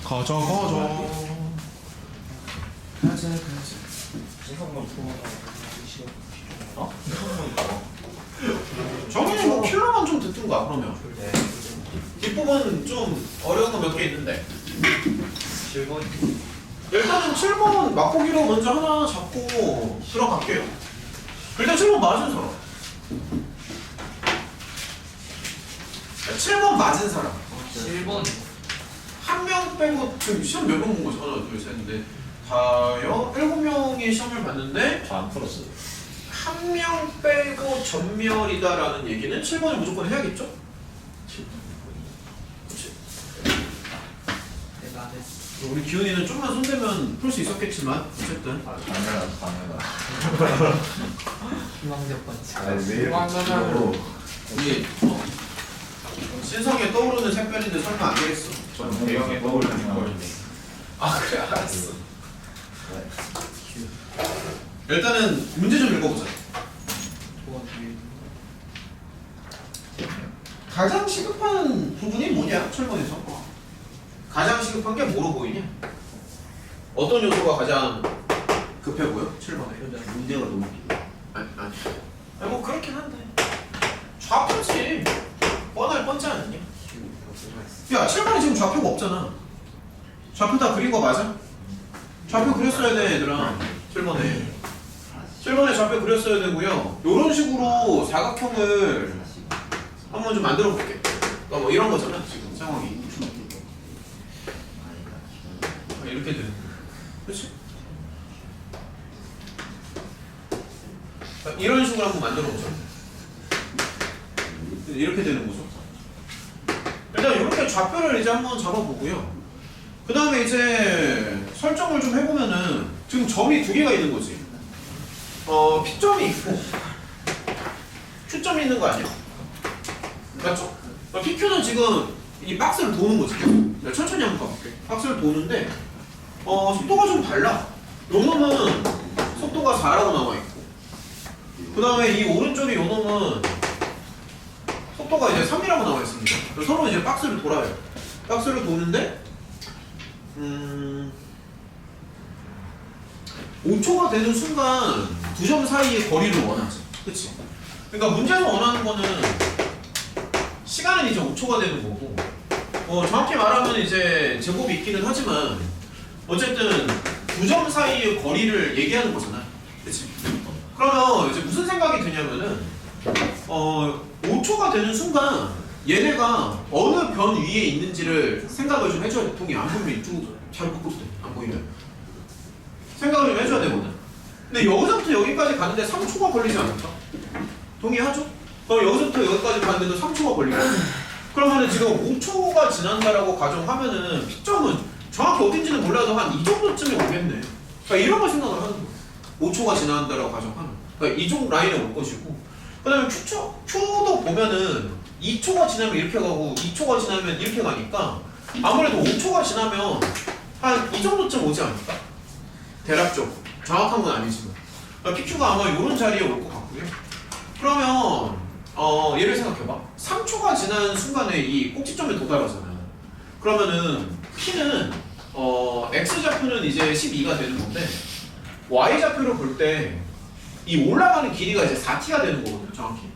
가자. 정현이 뭐 킬러만 좀 듣든가 그러면. 뒷부분 좀 어려운 거 몇 개 있는데. 7번. 일단은 7번 맛보기로 먼저 하나 잡고 들어갈게요. 일단 7번 맞은 사람. 7번 맞은 사람. 7번. 한 명 빼고 지금 시험 몇 명 본 거죠? 하나, 둘, 셋, 넷, 다여 7명이 시험을 봤는데 안 풀었어요. 한 명 빼고 전멸이다라는 얘기는 7번을 무조건 해야겠죠? 그치? 내가 안 했어. 우리 기훈이는 좀만 손대면 풀 수 있었겠지만 어쨌든 당연하다. 희망적 번째. 아니 왜 이렇게 우리 신성에 떠오르는 샛별인데 설마 안 되겠어. 저는 대형에 떠오르는 걸. 아 그래 알았어. 일단은 문제 좀 읽어보자. 2번 뒤에. 가장 시급한 부분이 뭐냐? 7번에서 가장 시급한 게 뭐로 보이냐? 어떤 요소가 가장 급해 보여? 7번에 문제가 너무 길어. 아니 뭐 그렇긴 한데 좌표지 뻔할 뻔지 않느냐? 야 7번에 지금 좌표가 없잖아. 좌표 다 그린 거 맞아? 좌표 그렸어야 돼 얘들아. 7번에 좌표 그렸어야 되고요. 요런 식으로 사각형을 한번 좀 만들어 볼게. 그러니까 뭐 이런 거잖아 지금 상황이. 이렇게 되는 거야. 그렇지? 이런 식으로 한번 만들어 보자. 이렇게 되는 거죠. 일단 이렇게 좌표를 이제 한번 잡아보고요. 그 다음에 이제 설정을 좀 해보면은 지금 점이 두 개가 있는 거지. P점이 있고 Q점이 있는 거 아니야? 맞죠? PQ는 지금 이 박스를 도는 거지. 내가 천천히 한번 가볼게. 박스를 도는데 속도가 좀 달라. 요 놈은 속도가 4라고 나와있고 그 다음에 이 오른쪽에 요 놈은 속도가 이제 3이라고 나와있습니다. 서로 이제 박스를 돌아요. 박스를 도는데 5초가 되는 순간 두 점 사이의 거리를 원하지. 그치? 그러니까 문제에서 원하는 거는 시간은 이제 5초가 되는 거고 정확히 말하면 이제 제곱이 있기는 하지만 어쨌든 두 점 사이의 거리를 얘기하는 거잖아. 그치? 그러면 이제 무슨 생각이 드냐면은 5초가 되는 순간 얘네가 어느 변 위에 있는지를 생각을 좀 해줘야 돼. 동이 안 보이면 이쪽으로 잘 꺾어도 돼. 안 보이면 생각을 좀 해줘야 되거든. 근데 여기서부터 여기까지 가는데 3초가 걸리지 않을까? 동의하죠? 그럼 여기서부터 여기까지 가는데도 3초가 걸리고 그러면은 지금 5초가 지난다라고 가정하면은 P점은 정확히 어딘지는 몰라도 한 이 정도쯤에 오겠네. 그러니까 이런 걸 생각을 하는 거야. 5초가 지난다라고 가정하면 그러니까 이쪽 라인에 올 것이고 그 다음에 Q도 보면은 2초가 지나면 이렇게 가고 2초가 지나면 이렇게 가니까 아무래도 5초가 지나면 한 이 정도쯤 오지 않을까? 대략적으로 정확한 건 아니지만 그러니까 PQ가 아마 이런 자리에 올 것 같고요. 그러면 얘를 생각해봐. 3초가 지난 순간에 이 꼭지점에 도달하잖아. 그러면은 P는 X좌표는 이제 12가 되는 건데 Y좌표를 볼 때 이 올라가는 길이가 이제 4t가 되는 거거든요. 정확히.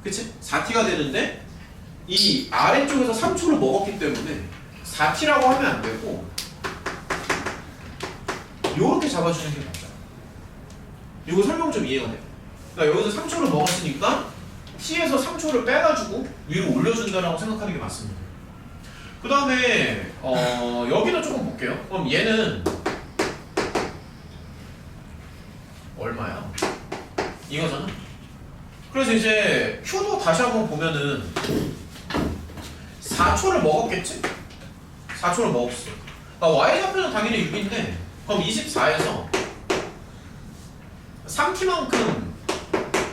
그치? 4t가 되는데 이 아래쪽에서 3초를 먹었기 때문에 4t라고 하면 안 되고 요렇게 잡아주는 게 맞아. 이거 설명 좀 이해가 돼. 그러니까 여기서 3초를 먹었으니까 t에서 3초를 빼가지고 위로 올려준다라고 생각하는 게 맞습니다. 그 다음에 여기도 조금 볼게요. 그럼 얘는 얼마야? 이거잖아. 그래서 이제 Q도 다시 한번 보면은 4초를 먹었겠지? 4초를 먹었어. 그러니까 Y좌표는 당연히 6인데 그럼 24에서 3t만큼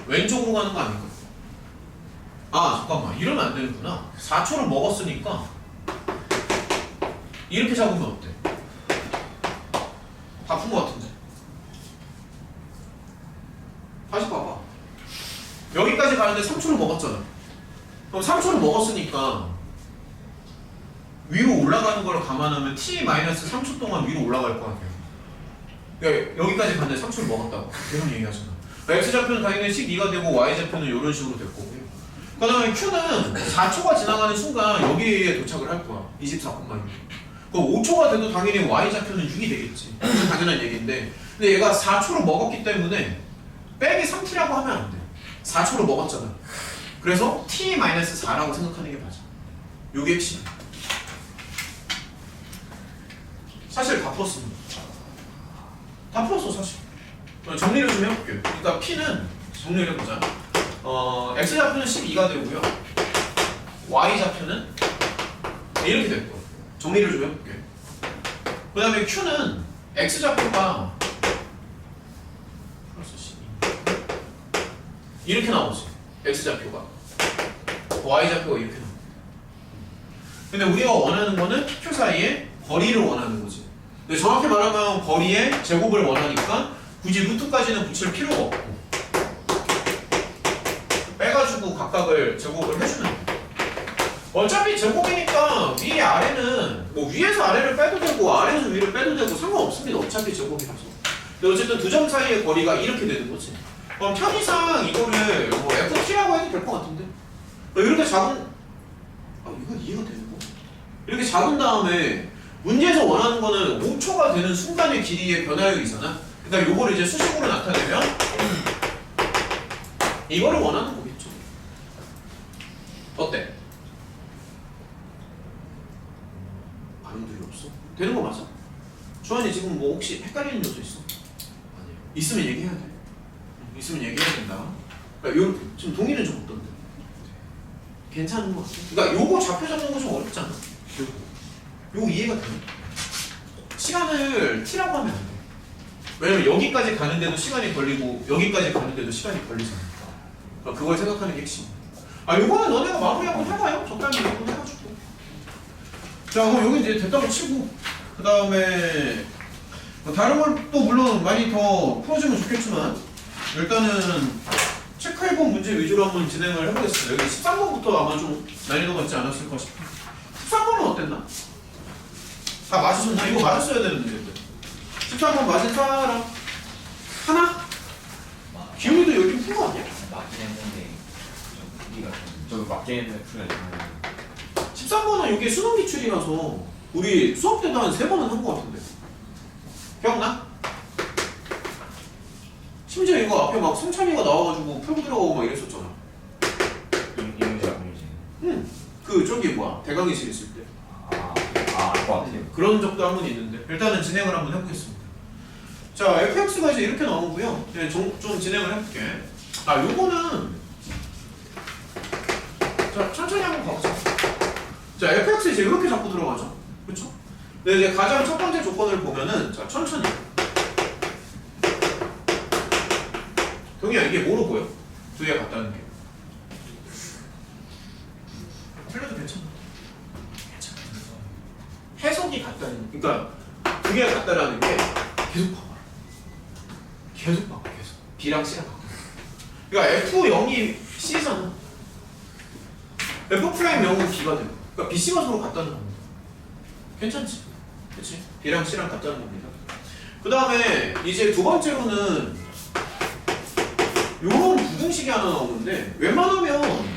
왼쪽으로 가는 거 아닌가? 아 잠깐만 이러면 안 되는구나. 4초를 먹었으니까 이렇게 잡으면 어때? 바쁜 거 같은데. 다시 봐봐. 여기까지 가는데 3초를 먹었잖아. 그럼 3초를 먹었으니까 위로 올라가는 걸 감안하면 t-3초 동안 위로 올라갈 것 같아요. 그러니까 여기까지 갔는데 3초를 먹었다고 이런 얘기하잖아. x좌표는 당연히 12가 되고 y좌표는 이런 식으로 될 거고요. 그 다음에 q는 4초가 지나가는 순간 여기에 도착을 할 거야. 24,6. 그럼 5초가 돼도 당연히 y좌표는 6이 되겠지. 당연한 얘기인데 근데 얘가 4초로 먹었기 때문에 빼기 3t라고 하면 안 돼. 4초로 먹었잖아. 그래서 t-4라고 생각하는 게 맞아. 요게 핵심. 사실 다 풀었습니다. 다 풀었어 사실. 정리를 좀 해볼게요. 그러니까 p는 정리를 해보자. x좌표는 12가 되고요. y좌표는 이렇게 될 거예요. 정리를 좀 해볼게요. 그 다음에 q는 x좌표가 플러스 12 이렇게 나오지. x좌표가 y좌표가 이렇게 나와. 근데 우리가 원하는 거는 q 사이에 거리를 원하는 거지. 근데 정확히 말하면 거리의 제곱을 원하니까 굳이 루트까지는 붙일 필요가 없고 빼가지고 각각을 제곱을 해주면 돼. 어차피 제곱이니까 위 아래는 뭐 위에서 아래를 빼도 되고 아래에서 위를 빼도 되고 상관없습니다. 어차피 제곱이라서. 근데 어쨌든 두 점 사이의 거리가 이렇게 되는 거지. 그럼 편의상 이거를 뭐 ft라고 해도 될 것 같은데 이렇게 잡은 이건 이해가 되는 거? 이렇게 잡은 다음에 문제에서 원하는 거는 5초가 되는 순간의 길이의 변화율이잖아. 그러니까 요거를 이제 수식으로 나타내면 이거를 원하는 거겠죠. 어때? 반응들이 없어? 되는 거 맞아? 주환이 지금 뭐 혹시 헷갈리는 요소 있어? 아니요. 있으면 얘기해야 돼. 있으면 얘기해야 된다. 그러니까 요 지금 동의는 좀 어떤데? 괜찮은 거 같아. 그러니까 요거 좌표 잡는 거 좀 어렵잖아. 요거 이해가 되네. 시간을 t라고 하면 안 돼. 왜냐면 여기까지 가는데도 시간이 걸리고 여기까지 가는데도 시간이 걸리잖아. 그러니까 그걸 생각하는 게 핵심. 요거는 너네가 마무리 한번 해봐요. 적당히 한번 해가지고. 자, 그럼 여기 이제 됐다고 치고 그 다음에 다른 걸 또 물론 많이 더 풀어주면 좋겠지만 일단은 체크해본 문제 위주로 한번 진행을 해보겠습니다. 여기 13번부터 아마 좀 난이도가 있지 않았을까 싶어요. 13번은 어땠나? 다 맞으셨나? 이거 맞았어야 되는 문제인데. 13번 맞은 사람 하나? 기훈이도 여기 푼 거 아니야? 맞긴 했는데 좀 크기가 좀 저도 맞긴 했는데 풀이 안 나요. 13번은 이게 수능 기출이라서 우리 수업 때도 한 3번은 한 거 같은데 기억나? 심지어 이거 앞에 막 승찬이가 나와가지고 풀고 들어가고 막 이랬었잖아. 이 문제가 아니지. 응. 그 저기 뭐야 대강의실 있을 때 알 것 같아요. 그런 적도 한 번 있는데 일단은 진행을 한번 해보겠습니다. 자, fx가 이제 이렇게 나오고요. 네, 좀 진행을 해볼게. 요거는 자 천천히 한번 가보자. 자, fx 이제 이렇게 잡고 들어가죠. 그렇죠? 근데 이제 가장 첫 번째 조건을 보면은 자 천천히. 동희야 이게 뭐로 보여? 두 개 같다는 게. 틀려도 괜찮아. 괜찮아. 해석이 같다는. 그러니까 두 개가 같다라는 게 계속 봐봐. 계속 봐봐. 계속. B랑 C랑 바꿔. 그러니까 F0이 C잖아. F'0은 B가 되고. 그러니까 B, C가 서로 같다는 겁니다. 괜찮지? 그치? B랑 C랑 같다는 겁니다. 그 다음에 이제 두 번째로는 요런 부등식이 하나 나오는데 웬만하면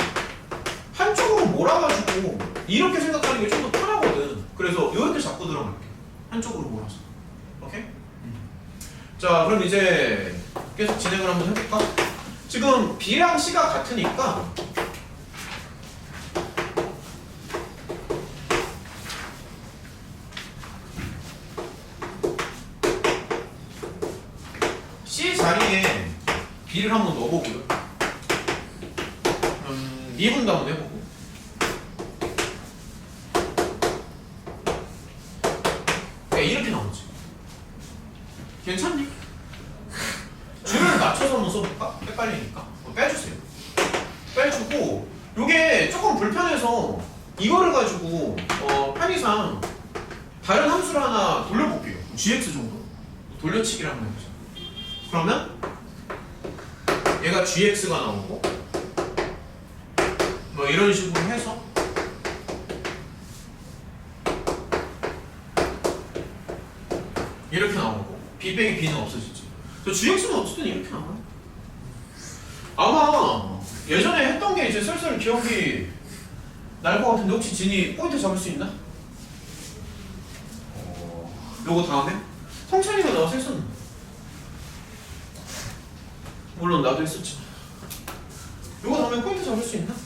한쪽으로 몰아가지고 이렇게 생각하는 게 좀 더 편하거든. 그래서 이렇게 잡고 들어갈게. 한쪽으로 몰아서. 오케이? 자, 그럼 이제 계속 진행을 한번 해볼까? 지금 B랑 C가 같으니까 C 자리에 B를 한번 넣어보고요. 미분도 한번 해보고. 이렇게 나오지. 괜찮니? 줄을 맞춰서 한번 써볼까? 헷갈리니까. 빼주세요. 빼주고 요게 조금 불편해서 이거를 가지고 편의상 다른 함수를 하나 돌려볼게요. gx 정도. 돌려치기를 한번 해보자. 그러면 얘가 gx가 나오고 뭐 이런 식으로 해서 이렇게 나오고 b 빼기 b는 없어지지. 저 gx는 어쨌든 이렇게 나와요. 아마 예전에 했던 게 이제 슬슬 기억이 날 것 같은데 혹시 진이 포인트 잡을 수 있나? 요거 다음에? 성찬이가 나와서 했었는데 물론 나도 했었지만 요거 다음에 포인트 잡을 수 있나? 다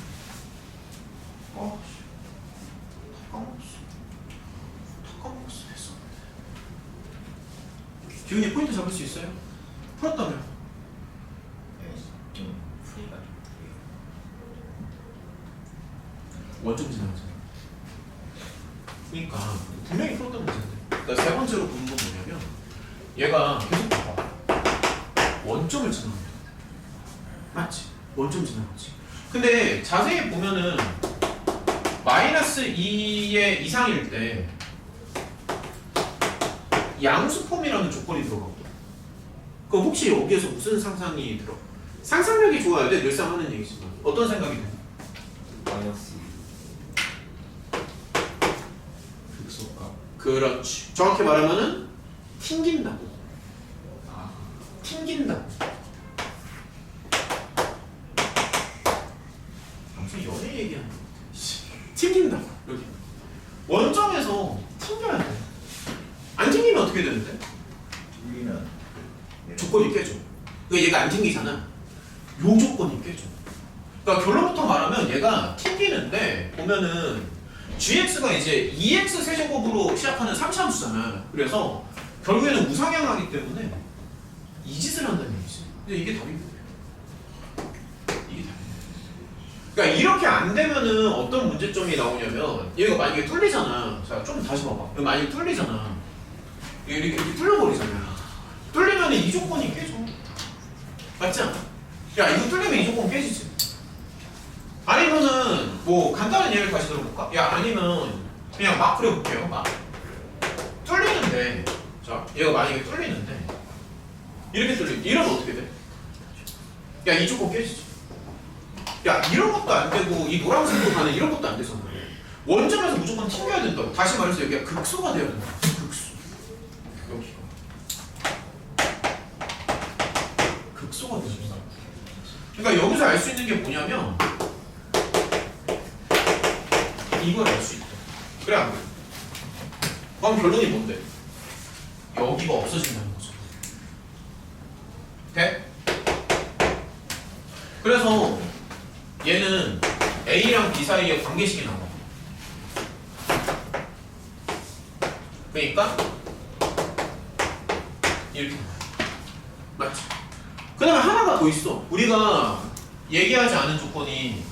까먹었어 했었는데 기훈이 포인트 잡을 수 있어요? 풀었다며. 좀 풀이가 좀 원점 지나가잖아. 그러니까 분명히 풀었던 문제인데. 그러니까 세 번째로 보는 건 뭐냐면 얘가 계속 봐봐. 원점을 지나갑니다. 맞지? 원점 지나갔지. 근데 자세히 보면은 마이너스 2의 이상일 때 양수폼이라는 조건이 들어가고. 그럼 혹시 여기에서 무슨 상상이 들어? 상상력이 좋아야 돼. 늘상 하는 얘기지만 어떤 생각이 돼? 마이너스 극소값. 그렇지. 정확히 말하면은 튕긴다고. 아, 튕긴다고. 무슨 연애 얘기하는 거 같아. 튕긴다고. 여기 원점에서 튕겨야 돼. 안 튕기면 어떻게 되는데? 우리는 조건이 깨져. 그러니까 얘가 안 튕기잖아. 요 조건이 깨져. 그러니까 결론부터 말하면 얘가 튕기는데 보면은 gx가 이제 2x 세제곱으로 시작하는 3차함수잖아. 그래서 결국에는 우상향하기 때문에 이 짓을 한다는 얘기지. 근데 이게 답이 뭐예요? 이게 답이에요. 그러니까 이렇게 안 되면은 어떤 문제점이 나오냐면 얘가 만약에 뚫리잖아. 자, 좀 다시 봐봐. 이거 만약에 뚫리잖아. 이렇게 뚫려버리잖아. 뚫리면 이 조건이 깨져. 맞지 않아? 야, 이거 뚫리면 이 조건 깨지지. 아니면은 뭐 간단한 예를 다시 들어볼까? 야, 아니면 그냥 막 그려볼게요. 막 뚫리는데, 자, 얘가 만약에 뚫리는데 이렇게 이러면 어떻게 돼? 야, 이 조건 깨지지. 야, 이런 것도 안 되고 이 노란색으로 가는 이런 것도 안 되잖아. 원점에서 무조건 튕겨야 된다고. 다시 말해서 여기가 극소가 돼야 된다. 극소. 여기가 극소가 되야 된다. 그러니까 여기서 알 수 있는 게 뭐냐면 이걸 알 수 있다. 그래 안 그래? 그럼 결론이 뭔데? 여기가 없어진다는 거죠. 돼? 그래서 얘는 A랑 B 사이에 관계식이 나와. 그러니까 이렇게 나와요. 맞지? 그 다음에 하나가 더 있어. 우리가 얘기하지 않은 조건이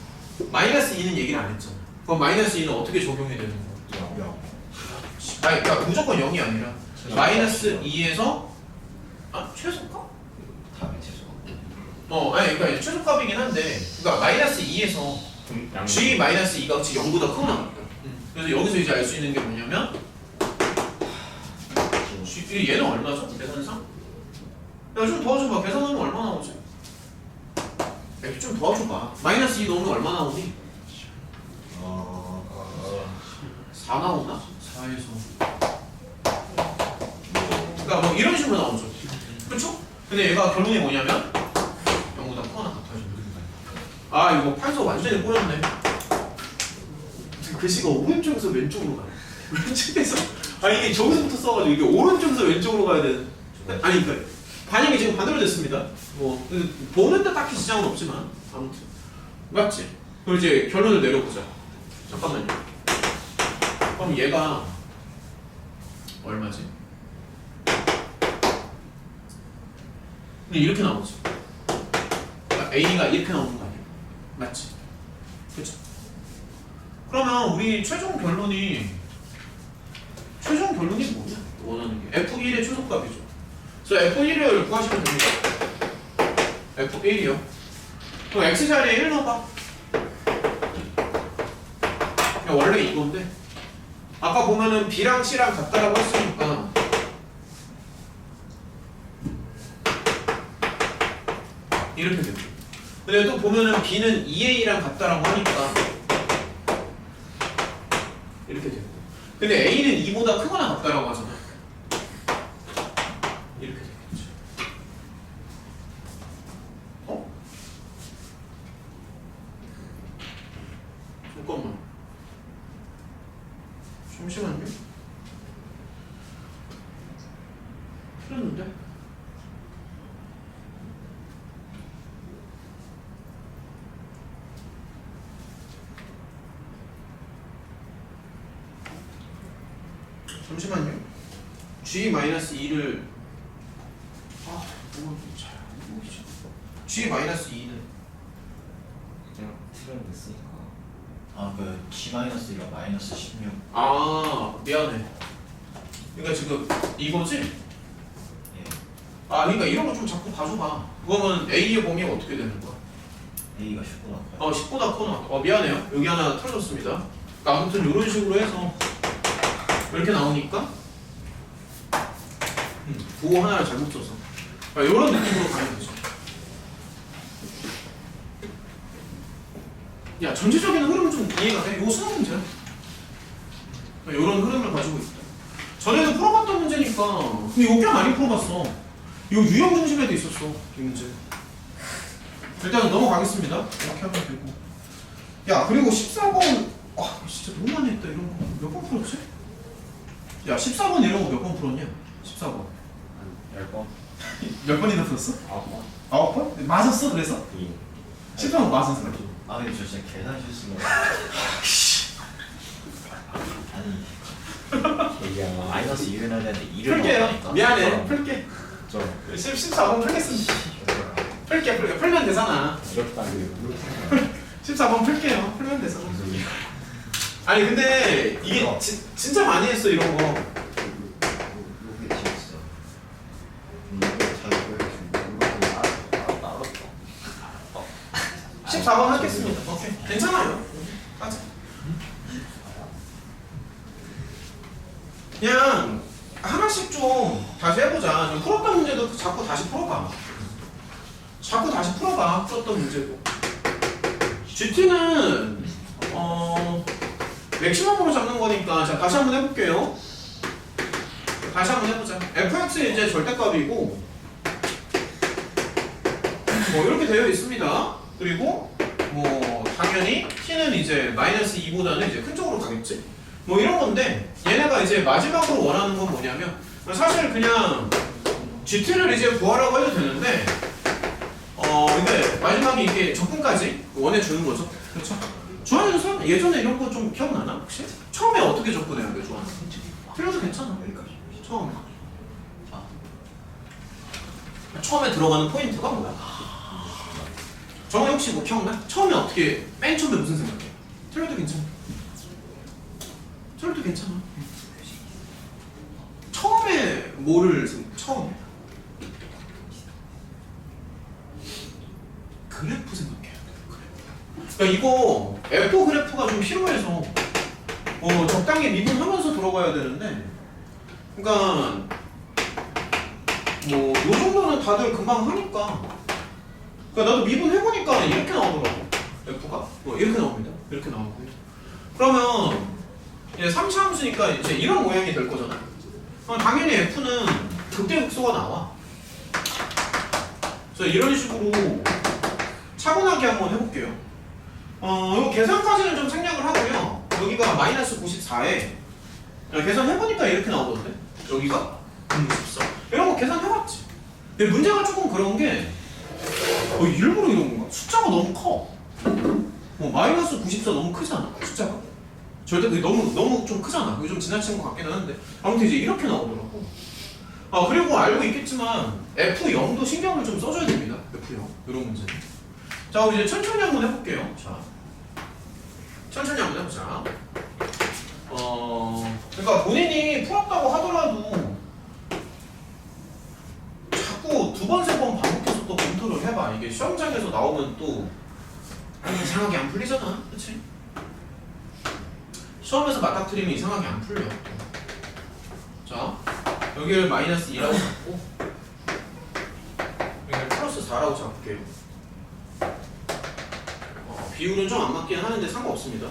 마이너스 2는 얘기를 안 했잖아. 그럼 마이너스 2는 어떻게 적용이 되는 거야? 0. 아니, 그러니까 무조건 0이 아니라 마이너스 2에서 최소값? 답이 최소. 아니 그러니까 최소값이긴 한데 그러니까 마이너스 2에서 g 마이너스 2가 혹시 0보다 크거나 같다. 그래서 여기서 이제 알 수 있는 게 뭐냐면 얘는 얼마죠? 계산상? 야, 좀 도와줘봐. 계산하면 얼마 나오지? 야, 좀 도와줘봐. 마이너스 2 넣으면 얼마 나오니? 4 나오나? 4에서 그러니까 뭐 이런 식으로 나오죠. 그렇죠? 근데 얘가 결론이 뭐냐면 0보다 크거나 같아요. 아, 이거 판서 완전히 꼬였네. 글씨가 오른쪽에서 왼쪽으로 가요. 왼쪽에서 이게 저기서부터 써가지고 이게 오른쪽에서 왼쪽으로 가야 되는. 아니 그러니까 반영이 지금 반대로 됐습니다. 뭐 보는데 딱히 지장은 없지만 아무튼 맞지? 그럼 이제 결론을 내려보자. 잠깐만요. 그럼 얘가 얼마지? 근데 이렇게 나오지. 그러니까 A가 이렇게 나오는 거 아니야? 맞지? 그렇죠? 그러면 우리 최종 결론이 뭐냐? 원하는 게 F1의 최소값이죠. 그래서 F1을 구하시면 됩니다. F1이요. 그럼 X자리에 1 넣어봐. 그냥 원래 이건데 아까 보면은 B랑 C랑 같다라고 했으니까 이렇게 됩니다. 근데 또 보면은 B는 2A랑 같다라고 하니까 이렇게 됩니다. 근데 A는 2보다 크거나 같다라고 하잖아. 틀렸는데? 잠시만요. G-2를 G-2는 그냥 틀은 됐으니까. 아그 G-1가 마이너스 16. 미안해. 그러니까 지금 이거지? 예. 그러니까 이런 거 좀 자꾸 봐줘봐. 그러면 A의 범위가 어떻게 되는 거야? A가 19 나와요. 10보다 커 나왔다. 미안해요. 여기 하나 틀어졌습니다. 그러니까 아무튼 이런 식으로 해서 이렇게 나오니까 부호 하나를 잘못 써서 이런 느낌으로 가면 되죠. 야, 전체적인 흐름은 좀 이해가 돼? 이거 수능 문제야. 이런 흐름을 가지고 있다. 전에도 풀어봤던 문제니까. 근데 이거 꽤 많이 풀어봤어. 이거 유형 중심에도 있었어, 이 문제. 일단은 넘어가겠습니다. 이렇게 하면 되고. 야, 그리고 14번 진짜 너무 많이 했다. 이런 거 몇 번 풀었지? 야, 14번 이런 거 몇 번 풀었냐? 14번 10번? 몇 번이나 풀었어? 9번? 9번? 맞았어 그래서? 14번 맞았어. 아 근데 저 진짜 계산 실수가. 아니 얘기야. 마이너스 2를 해야 되는데 2를 풀게요. 미안해. 풀게. 저 14번 풀겠습니다. 풀게. 풀면 되잖아. 이렇다 그리고 14번 풀게요. 풀면 되잖아. 무슨 소리야? 아니 근데 이게 진짜 많이 했어 이런 거. 이게 재밌어. 이거 잘 보여주고. 알았다. 14번 하겠습니다. 오케이. 괜찮아요. 맞아. 그냥 하나씩 좀 다시 해보자. 좀 풀었던 문제도 자꾸 다시 풀어봐. 풀었던 문제도. GT는 맥시멈으로 잡는 거니까 자 다시 한번 해볼게요. 다시 한번 해보자. fx 이제 절대값이고 이렇게 되어 있습니다. 그리고 당연히 t는 이제 마이너스 2보다는 이제 큰 쪽으로 가겠지. 이런 건데 얘네가 이제 마지막으로 원하는 건 뭐냐면 사실 그냥 GT를 이제 구하라고 해도 되는데 근데 마지막에 이게 적분까지 원해 주는 거죠. 그렇죠? 주하는 선 예전에 이런 거 좀 기억나나 혹시? 처음에 어떻게 접근해야 돼 주하는? 틀려도 괜찮아. 여기까지. 처음에. 처음에 들어가는 포인트가 뭐야? 정원 혹시 뭐 기억나? 처음에 어떻게 맨 처음에 무슨 생각해? 틀려도 괜찮아. 틀려도 괜찮아. 처음에 뭐를 처음에 그래프 생각해야 돼. 그래프. 그러니까 이거 F 그래프가 좀 필요해서 적당히 미분하면서 들어가야 되는데, 그러니까 요 정도는 다들 금방 하니까. 그러니까 나도 미분해보니까 이렇게 나오더라고. F가 이렇게 나옵니다. 이렇게 나오고. 그러면 이제 3차 함수니까 이제 이런 모양이 될 거잖아. 당연히 F는 극대극소가 나와. 그래서 이런 식으로 차분하게 한번 해볼게요. 이거 계산까지는 좀 생략을 하고요. 여기가 마이너스 94에 계산해보니까 이렇게 나오던데. 여기가 64. 이런 거 계산해봤지. 근데 문제가 조금 그런 게 일부러 이런 건가? 숫자가 너무 커. 마이너스 94 너무 크잖아. 숫자가. 절대 그게 너무 좀 크잖아. 그게 좀 지나친 것 같기는 한데 아무튼 이제 이렇게 나오더라고. 그리고 알고 있겠지만 F0도 신경을 좀 써줘야 됩니다. F0 이런 문제. 자, 우리 이제 천천히 한번 해볼게요. 자, 천천히 한번 해보자. 그러니까 본인이 풀었다고 하더라도 자꾸 두 번, 세 번 반복해서 또 검토를 해봐. 이게 시험장에서 나오면 또 이상하게 안 풀리잖아. 그치? 시험에서 맞닥뜨리면 이상하게 안 풀려. 자, 여기를 마이너스 2라고 잡고 여기를 플러스 4라고 잡을게요. 비율은 좀 안 맞긴 하는데 상관없습니다.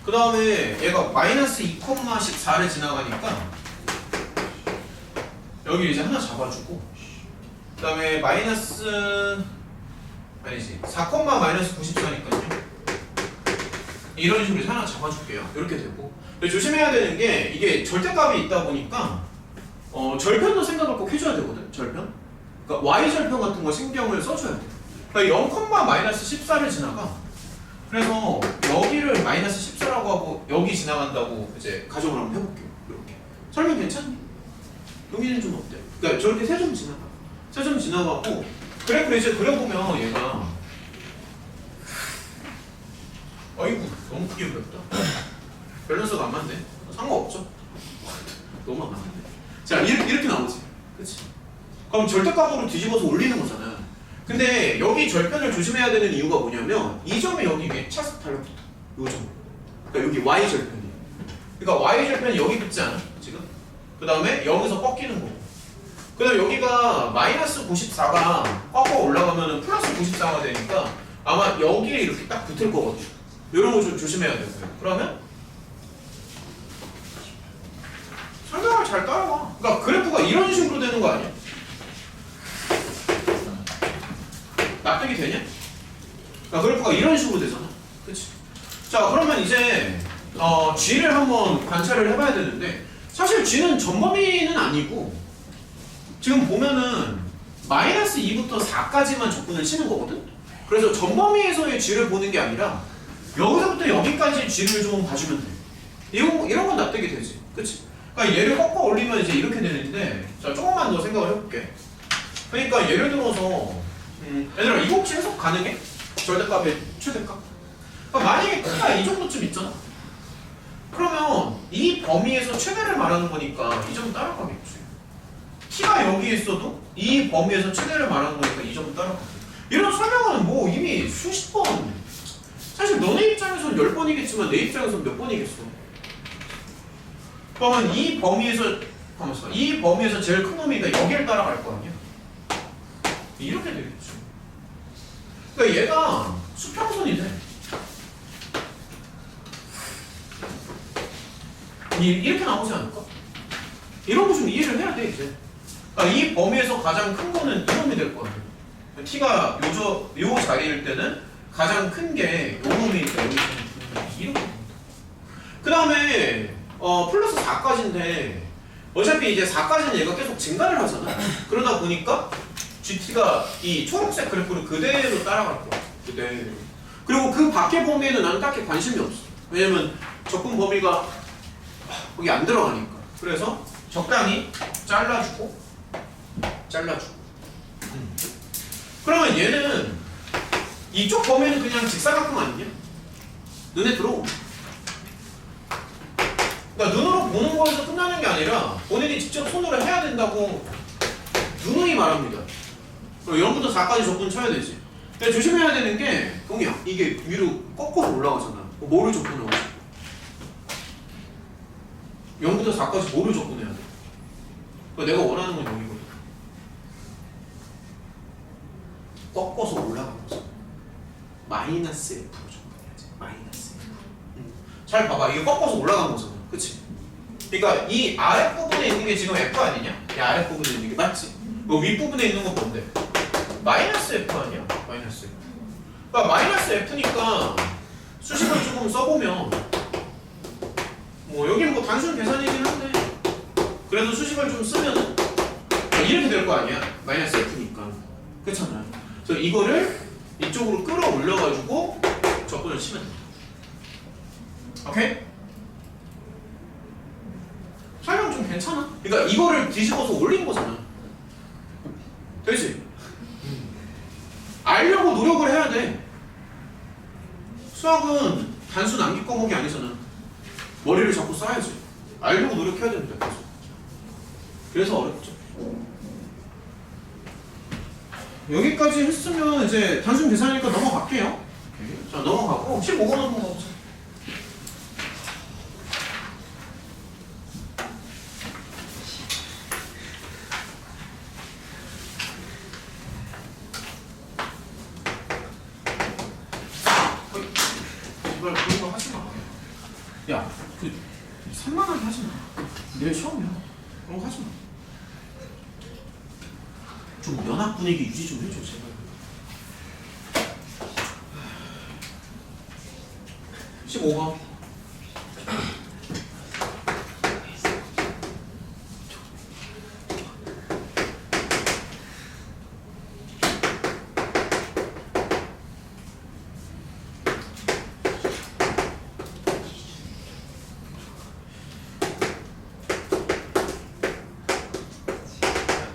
그 다음에 얘가 마이너스 2,14를 지나가니까 여기 이제 하나 잡아주고, 그 다음에 마이너스 아니지 4, 마이너스 94니까요. 이런 식으로 하나 잡아줄게요. 이렇게 되고. 근데 조심해야 되는 게 이게 절대값이 있다 보니까 절편도 생각을 꼭 해줘야 되거든. 절편. 그러니까 y 절편 같은 거 신경을 써줘야 돼. 그러니까 0,-14를 지나가. 그래서 여기를 마이너스 14라고 하고 여기 지나간다고 이제 가정을 한번 해볼게요. 이렇게 설명 괜찮니? 여기는 좀 어때? 그러니까 저렇게 세 점 지나가. 세 점 지나가고 그래프를 이제 그려보면 얘가 아이고 너무 크게 그렸다. 밸런스가 안 맞네. 상관없죠. 너무 안 맞는데. 자 이렇게 나오지. 그치? 그럼 절대값으로 뒤집어서 올리는 거잖아. 근데 여기 절편을 조심해야 되는 이유가 뭐냐면 이 점이 여기 위에 차스 달라붙어. 요 점. 그러니까 여기 y 절편이. 그러니까 y 절편이 여기 붙지 않아? 지금? 그 다음에 여기서 꺾이는 거고. 그 다음에 여기가 마이너스 94가 꺾어 올라가면 플러스 94가 되니까 아마 여기에 이렇게 딱 붙을 거거든요. 이런 거 좀 조심해야 되고요. 그러면 설명을 잘 따라와. 그러니까 그래프가 이런 식으로 되는 거 아니야? 납득이 되냐? 그러니까 그래프가 이런 식으로 되잖아. 그치? 자 그러면 이제 G를 한번 관찰을 해봐야 되는데 사실 G는 전범위는 아니고 지금 보면은 마이너스 2부터 4까지만 접근을 치는 거거든? 그래서 전범위에서의 G를 보는 게 아니라 여기서부터 여기까지 G를 좀 봐주면 돼. 이런 건 납득이 되지. 그치? 그러니까 얘를 꺾어 올리면 이제 이렇게 되는데 자 조금만 더 생각을 해볼게. 그러니까 예를 들어서 얘들아 이거 혹시 해석 가능해? 절대값의 최대값? 그러니까 만약에 크기가 이 정도쯤 있잖아. 그러면 이 범위에서 최대를 말하는 거니까 이 점은 따라가겠지. 키가 여기 있어도 이 범위에서 최대를 말하는 거니까 이 점은 따라가겠지. 이런 설명은 뭐 이미 수십 번. 사실 너네 입장에서는 10번이겠지만 내 입장에서는 몇 번이겠어. 그러면 이 범위에서 제일 큰 놈이가 여기를 따라갈 거 아니야? 이렇게 되겠죠. 그러니까 얘가 수평선이 돼. 이렇게 나오지 않을까? 이런 거 좀 이해를 해야 돼 이제. 그러니까 이 범위에서 가장 큰 거는 이놈이 될 거 아니야. t가 요 자리일 때는 가장 큰 게 요 놈이니까 이렇게. 그 다음에 플러스 4까지인데 어차피 이제 4까지는 얘가 계속 증가를 하잖아. 그러다 보니까 GT가 이 초록색 그래프를 그대로 따라갈 거야. 그대로. 그리고 그 밖의 범위에는 나는 딱히 관심이 없어. 왜냐면 접근 범위가 거기 안 들어가니까. 그래서 적당히 잘라주고 그러면 얘는 이쪽 범위는 그냥 직사각형 아니냐? 눈에 들어오. 그러니까 눈으로 보는 거에서 끝나는 게 아니라 본인이 직접 손으로 해야 된다고 누누이 말합니다. 그럼 0부터 4까지 접근 쳐야 되지. 근데 조심해야 되는 게 동이야. 이게 위로 거꾸로 올라가잖아. 뭐를 접근하고? 0부터 4까지 뭐를 접근해야 돼? 그러니까 내가 원하는 건 여기거든. 꺾어서 올라가는 거죠. 마이너스 F로 접근해야지. 마이너스 F. 잘 봐봐. 이게 꺾어서 올라가는 거잖아. 그치? 그러니까 이 아랫부분에 있는 게 지금 F 아니냐? 이 아랫부분에 있는 게 맞지? 그 윗부분에 있는 건 뭔데? 마이너스 F 아니야? 마이너스 F. 그러니까 마이너스 F니까 수식을 조금 써보면 뭐 여기는 뭐 단순 계산이긴 한데 그래도 수식을 좀 쓰면은 이렇게 될 거 아니야? 마이너스 F니까. 그렇잖아. 그래서 이거를 이쪽으로 끌어올려가지고 접근을 치면 돼. 오케이? 설명 좀 괜찮아? 그러니까 이거를 뒤집어서 올린 거잖아. 되지? 알려고 노력을 해야 돼. 수학은 단순 암기 과목이 아니잖아. 머리를 자꾸 써야지. 알려고 노력해야 됩니다. 그래서 어렵죠. 여기까지 했으면 이제 단순 계산이니까 넘어갈게요. 자, 넘어가고 15번 한번 가보자. 제발 그런 거 하지 마. 야, 그 산만하게 하지 마. 내일 시험이야. 그런 거 하지 마. 좀 연합 분위기 유지 좀 해줘 제발. 15번.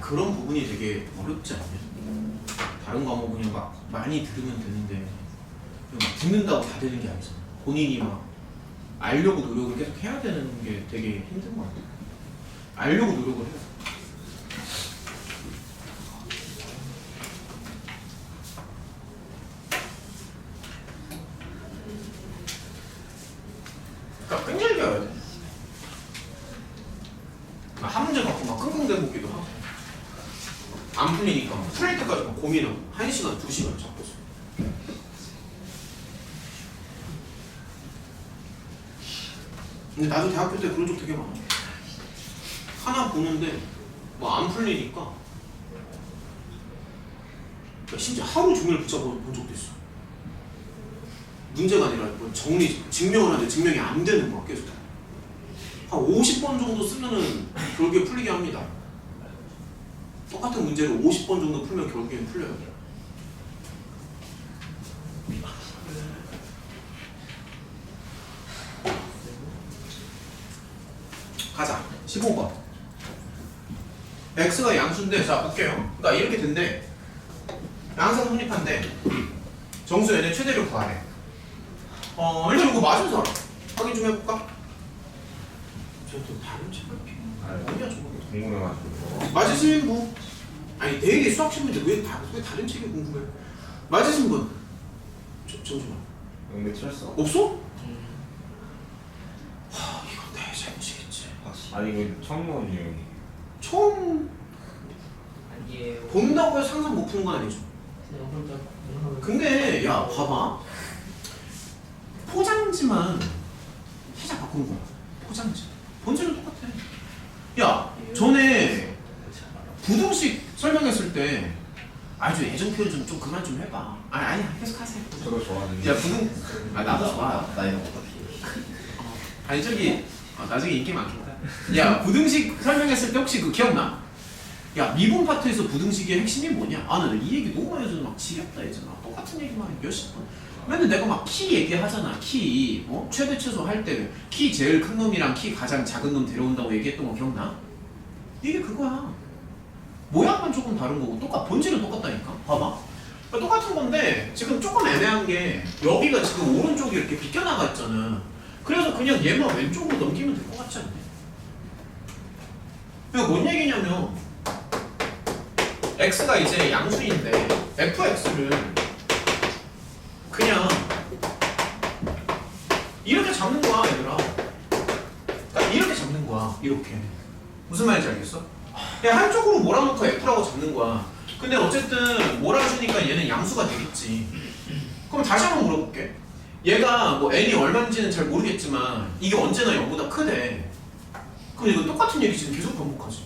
그런 부분이 되게 어렵지 않냐? 다른 과목 그냥 막 많이 들으면 되는데 그냥 막 듣는다고 다 되는 게 아니잖아. 본인이 막 알려고 노력을 계속 해야 되는 게 되게 힘든 거 같아. 알려고 노력을 해야 돼. 그러니까 끈질겨야 돼. 한 문제 갖고 막 끙끙대보기도 하고 안 풀리니까 막 풀릴 때까지 막 고민하고 1시간, 2시간 잡고서. 근데 나도 대학교 때 그런 적 되게 많아. 하나 보는데 뭐 안 풀리니까 그러니까 심지어 하루 종일 붙잡아 본 적도 있어. 문제가 아니라 뭐 증명을 하는데 증명이 안 되는 거야 계속. 한 50번 정도 쓰면은 결국에 풀리게 합니다. 똑같은 문제를 50번 정도 풀면 결국에는 풀려요. 가자. 15번. x가 양수인데 자 볼게요. 그러니까 이렇게 된대. 양수가 성립한데 정수 n의 최대를 구하래. 일단 이거 맞은 사람 확인 좀 해볼까? 저또 다른 책을 뭐냐 저거. 궁금해가지고. 맞으신 분? 아니 되게 수학 시험인데 왜 다른 책이 궁금해? 맞으신 분? 잠시만. 근데 틀렸어. 없어? 이건 내 잘못이겠지. 아니 이거 처음 본 유형이. 처음 아니에요. 본다고 해서 항상 못 푸는 건 아니죠. 그냥 혼자 근데 야 봐봐. 포장지만 살짝 바꾸는 거야. 포장지. 본질은 똑같아. 야 전에 부등식 설명했을 때 아주 애정 표현 좀 그만 좀 해봐. 아니야 계속 하세요. 저도 좋아하는. 야 부등 나도 좋아. 나 이런 거 아니 저기 나중에 인기 많겠다. 야 부등식 설명했을 때 혹시 그 기억나? 야 미분 파트에서 부등식의 핵심이 뭐냐? 나 이 얘기 너무 많이 해서 막 지겹다 했잖아. 똑같은 얘기만 몇십 번. 맨날 내가 막 키 얘기하잖아. 키 최대 최소 할 때 키 제일 큰 놈이랑 키 가장 작은 놈 데려온다고 얘기했던 거 기억나? 이게 그거야. 모양만 조금 다른 거고 본질은 똑같다니까. 봐봐. 똑같은 건데 지금 조금 애매한 게 여기가 지금 오른쪽이 이렇게 비껴나가 있잖아. 그래서 그냥 얘만 왼쪽으로 넘기면 될 것 같지 않냐? 이거 뭔 얘기냐면 x가 이제 양수인데 fx를 그냥 이렇게 잡는 거야 얘들아. 그러니까 이렇게 잡는 거야. 이렇게. 무슨 말인지 알겠어? 그냥 한쪽으로 몰아놓고 f라고 잡는 거야. 근데 어쨌든 몰아주니까 얘는 양수가 되겠지. 그럼 다시 한번 물어볼게. 얘가 뭐 n이 얼마인지는 잘 모르겠지만 이게 언제나 0보다 크대. 그럼 이거 똑같은 얘기 지금 계속 반복하지.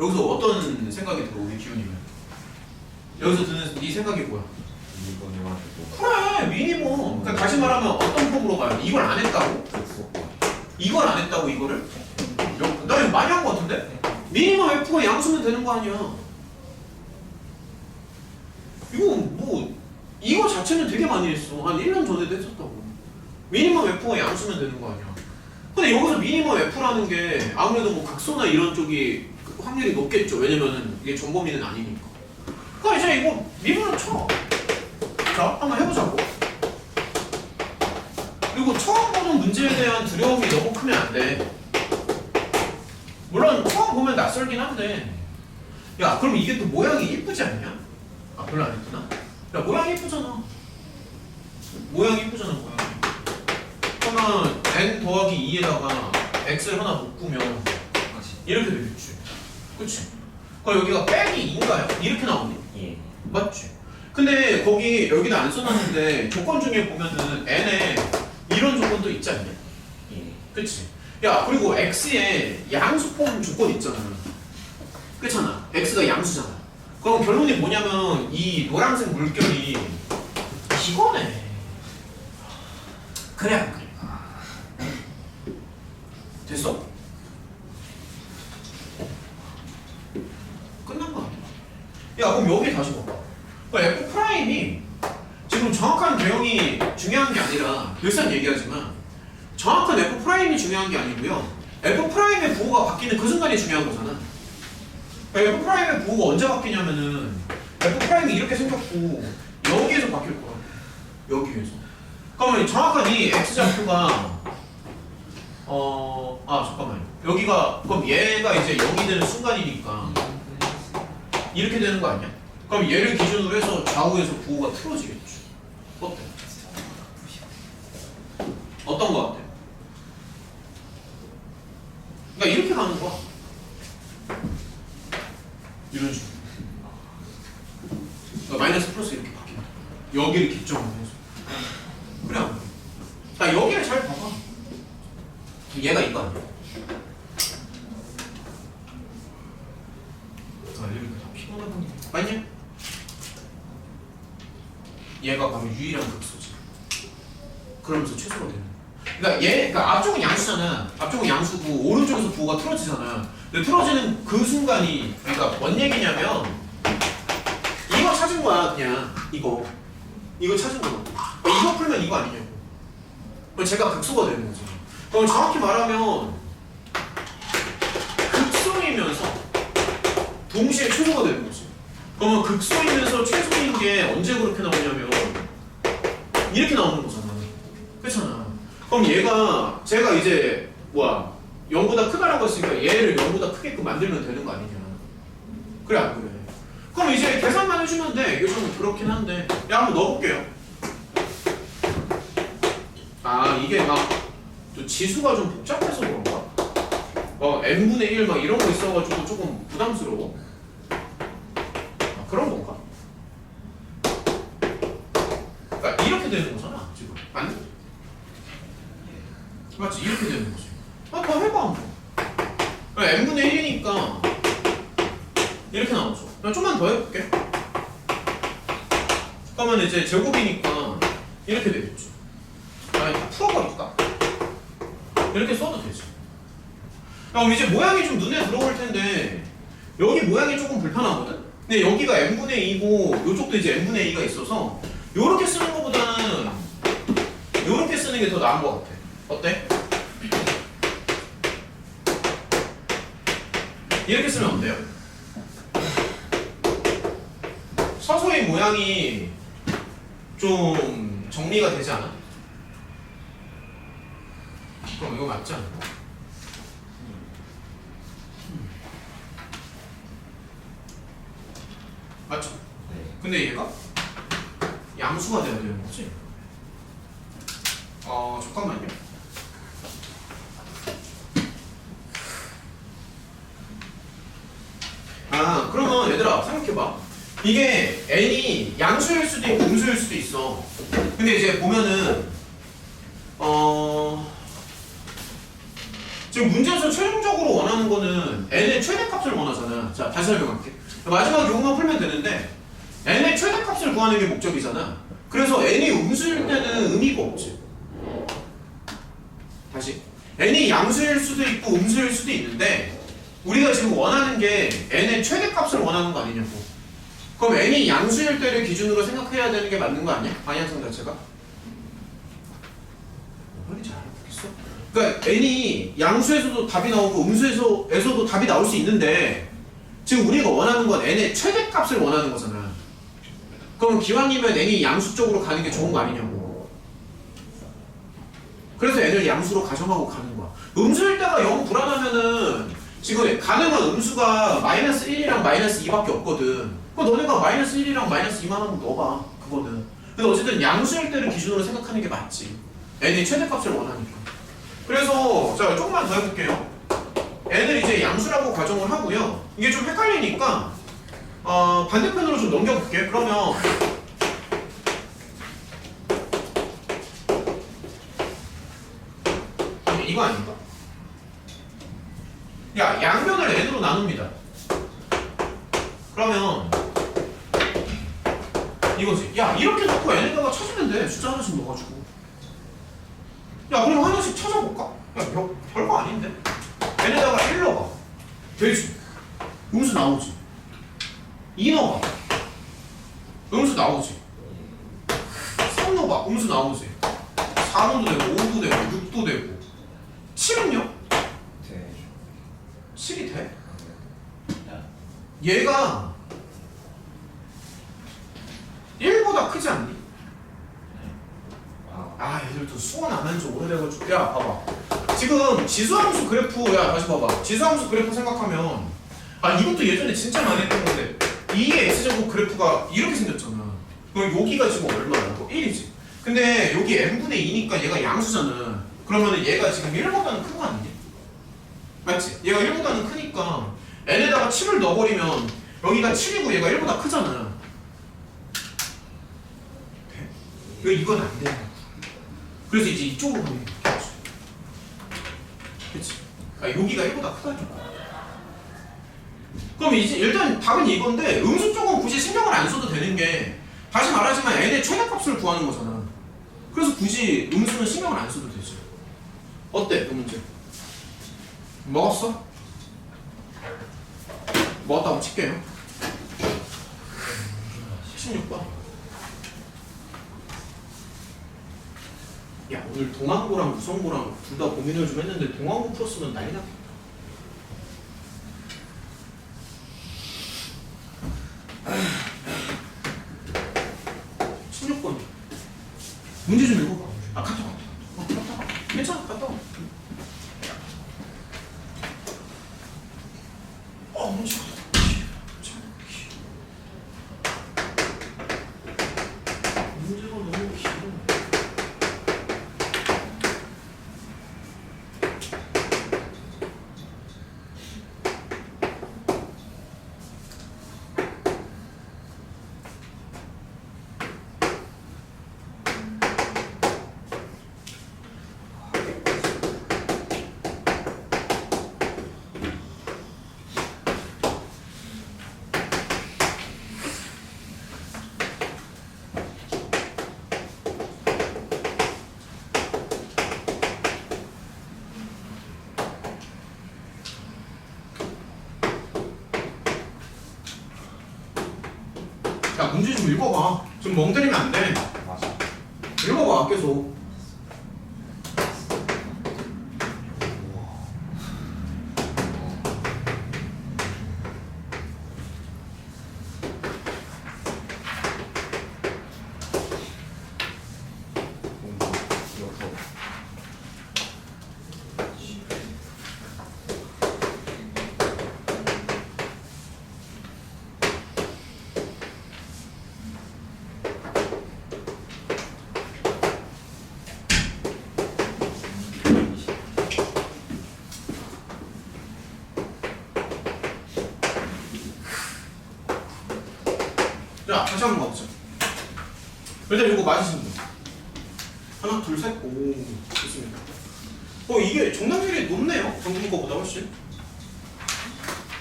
여기서 어떤 생각이 들어 우리 기훈이면? 여기서 드는 네 생각이 뭐야? 이거는 그래 미니멈. 그러니까 다시 말하면 어떤 폼으로 가요? 이걸 안 했다고? 이걸 안 했다고 이거를? 나 이거 많이 한 거 같은데? 미니멈 f가 양수면 되는 거 아니야. 이거 자체는 되게 많이 했어. 한 1년 전에도 했었다고. 미니멈 f가 양수면 되는 거 아니야. 근데 여기서 미니멈 f라는 게 아무래도 뭐 극소나 이런 쪽이 확률이 높겠죠. 왜냐면은 이게 전범위는 아니니까. 그러니까 이제 이거 미분을 쳐. 자, 한번 해보자고. 그리고 처음 보는 문제에 대한 두려움이 너무 크면 안 돼. 물론 처음 보면 낯설긴 한데 야 그럼 이게 또 모양이 이쁘지 않냐? 별로 안 이쁘나? 야 모양이 이쁘잖아. 모양이 이쁘잖아 모양이. 그러면 n 더하기 2에다가 x를 하나 묶으면 이렇게 되겠지. 그치? 그럼 여기가 빼기 2인가요? 이렇게 나오니? 예. 맞지? 근데 거기 여기는 안 써놨는데 조건 중에 보면은 n에 이런 조건도 있지 않냐? 예. 그치? 야 그리고 x에 양수폼 조건 있잖아. 그렇잖아. x가 양수잖아. 그럼 결론이 뭐냐면 이 노란색 물결이 이거네. 그래 안 그래? 됐어? 끝난 거 아니야? 야 그럼 여기 다시 봐봐. 그러니까 f 프라임이 지금 정확한 대형이 중요한 게 아니라 늘상 얘기하지만 정확한 f 프라임이 중요한 게 아니고요. f 프라임의 부호가 바뀌는 그 순간이 중요한 거잖아. F'의 부호가 언제 바뀌냐면은 F'이 이렇게 생겼고 여기에서 바뀔 거야. 여기에서. 그러면 정확한 이 X좌표가 잠깐만요. 여기가 그럼 얘가 이제 0이 되는 순간이니까 이렇게 되는 거 아니야? 그럼 얘를 기준으로 해서 좌우에서 부호가 틀어지겠죠. 어때? 어떤 거 같아? 그러니까 이렇게 가는 거야. 이런 식으로. 그러니까 마이너스 플러스 이렇게 바뀐다. 여기를 기점으로 해서. 그래 안 그래? 자, 여기를 잘 봐봐. 얘가 이거 아니야? 이렇게 다 피곤하다니. 맞냐? 얘가 바로 유일한 극소지. 그러면서 최소가 되는 거야. 그러니까 앞쪽은 양수잖아. 앞쪽은 양수고 오른쪽에서 부호가 틀어지잖아. 근데 틀어지는 그 순간이 그러니까 뭔 얘기냐면 이거 찾은 거야. 그냥 이거 찾은 거야. 이거 풀면 이거 아니냐고. 그럼 제가 극소가 되는 거죠. 그럼 정확히 말하면 극소이면서 동시에 최소가 되는 거지. 그러면 극소이면서 최소인 게 언제 그렇게 나오냐면 이렇게 나오는 거잖아. 그렇잖아. 그럼 얘가 제가 이제 0보다 크다라고 했으니까 얘를 0보다 크게끔 만들면 되는 거 아니냐. 그래 안 그래? 그럼 이제 계산만 해주면 돼. 이게 좀 그렇긴 한데 한번 넣어볼게요. 이게 또 지수가 좀 복잡해서 그런가? n분의 1 이런 거 있어가지고 조금 부담스러워. 그런 건가? 그러니까 이렇게 되는 거잖아 지금. 맞니? 맞지? 이렇게 되는 거지. 더 해봐 한번. n분의 1이니까 이렇게 나오죠. 좀만 더 해볼게. 그러면 이제 제곱이니까 이렇게 되겠죠. 다 풀어버릴까? 이렇게 써도 되지. 그럼 이제 모양이 좀 눈에 들어올 텐데 여기 모양이 조금 불편하거든? 근데 여기가 n분의 2고 이쪽도 이제 n분의 2가 있어서 요렇게 쓰는 것보다는 요렇게 쓰는 게 더 나은 것 같아. 어때? 이렇게 쓰면 어때요? 서서히 모양이 좀 정리가 되지 않아? 그럼 이거 맞지 않나? 맞죠? 네. 근데 얘가 양수가 돼야 되는 거지? 잠깐만요. 그러면 얘들아 생각해봐. 이게 n이 양수일 수도 있고 음수일 수도 있어. 근데 이제 보면은 지금 문제에서 최종적으로 원하는 거는 n의 최대값을 원하잖아. 자, 다시 설명할게. 마지막 요것만 풀면 되는데 n의 최대값을 구하는 게 목적이잖아. 그래서 n이 음수일 때는 의미가 없지. 다시 n이 양수일 수도 있고 음수일 수도 있는데 우리가 지금 원하는 게 n의 최대값을 원하는 거 아니냐고. 그럼 n이 양수일 때를 기준으로 생각해야 되는 게 맞는 거 아니야? 방향성 자체가? 왜 이렇게 잘 알겠어? 그러니까 n이 양수에서도 답이 나오고 음수에서도 답이 나올 수 있는데 지금 우리가 원하는 건 n의 최대값을 원하는 거잖아. 그럼 기왕이면 n이 양수 쪽으로 가는 게 좋은 거 아니냐고. 그래서 n을 양수로 가정하고 가는 거야. 음수일 때가 영 불안하면은 지금 가능한 음수가 마이너스 1이랑 마이너스 2밖에 없거든. 그럼 너네가 마이너스 1이랑 마이너스 2만 한번 넣어봐. 그거는. 근데 어쨌든 양수일 때를 기준으로 생각하는 게 맞지. n의 최대값을 원하니까. 그래서 자 조금만 더 해볼게요. n을 이제 양수라고 가정을 하고요. 이게 좀 헷갈리니까 반대편으로 좀 넘겨볼게. 그러면 이거 아닌가? 야, 양면을 n으로 나눕니다. 그러면 이거지. 야, 이렇게 놓고 n에다가 찾으면 돼. 숫자 하나씩 넣어가지고. 야, 그럼 하나씩 찾아볼까? 야, 별거 아닌데? n에다가 1 넣어봐. 되지. 음수 나오지. 2 넣어봐. 음수 나오지. 3 넣어봐. 음수 나오지. 4도 되고 5도 되고 6도 되고 7은요? 네. 7이 돼? 얘가 1보다 크지 않니? 아 얘들도 수원 안 한 지 오래돼가지고 야 봐봐 지금 지수함수 그래프 야 다시 봐봐 지수함수 그래프 생각하면 아 이것도 예전에 진짜 많이 했던 건데 2의 x제곱 그래프가 이렇게 생겼잖아. 그럼 여기가 지금 얼마야? 1이지. 근데 여기 n분의 2니까 얘가 양수잖아. 그러면은 얘가 지금 1보다는 큰 거 아니니? 맞지? 얘가 1보다는 크니까 n에다가 7을 넣어버리면 여기가 7이고 얘가 1보다 크잖아. 돼? 이건 안 되는 거야. 그래서 이제 이쪽으로 가면 돼. 그치? 아, 여기가 1보다 크다니까. 그럼 이제 일단 답은 이건데 음수 쪽은 굳이 신경을 안 써도 되는 게 다시 말하지만 n의 최대값을 구하는 거잖아. 그래서 굳이 음수는 신경을 안 써도 되지. 어때? 그 문제 먹었어? 먹었다고 칠게요. 16번. 야 오늘 동항고랑 무성고랑 둘 다 고민을 좀 했는데 동항고 풀었으면 난리 났겠다. 문제 좀 읽어봐. 아 갔다 와. 괜찮아 갔다 와. 문제 문제가 너무 길어. 야 문제 좀 읽어봐. 좀 멍때리면 안 돼. 맞아. 읽어봐 계속. 자, 다시 한번 가보자. 일단 이거 맞으신 분. 하나, 둘, 셋. 오, 좋습니다. 이게 정답률이 높네요. 정부 거보다 훨씬.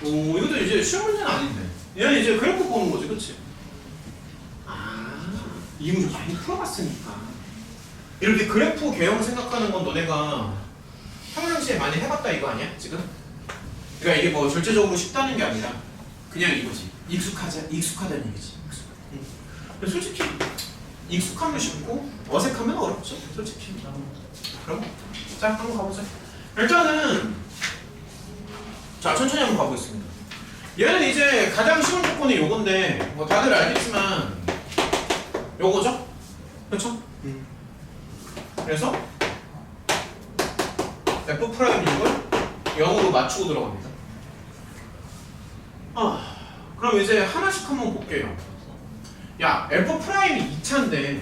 오, 이것도 이제 쉬운 문제는 아닌데. 얘는 이제 그래프 보는 거지, 그치? 아, 이 문제 많이 풀어봤으니까. 이렇게 그래프 개형 생각하는 건 너네가 평상시에 많이 해봤다 이거 아니야, 지금? 그러니까 이게 뭐 절대적으로 쉽다는 게 아니라 그냥 이거지. 익숙하다는 얘기지. 근데 솔직히 익숙하면 쉽고 어색하면 어렵죠. 솔직히. 그럼 자 한번 가보자. 일단은 자 천천히 한번 가보겠습니다. 얘는 이제 가장 쉬운 조건이 요건데 뭐 다들 알겠지만 요거죠? 그렇죠? 그래서 F'6을 0으로 맞추고 들어갑니다. 그럼 이제 하나씩 한번 볼게요. 야, F'이 2차인데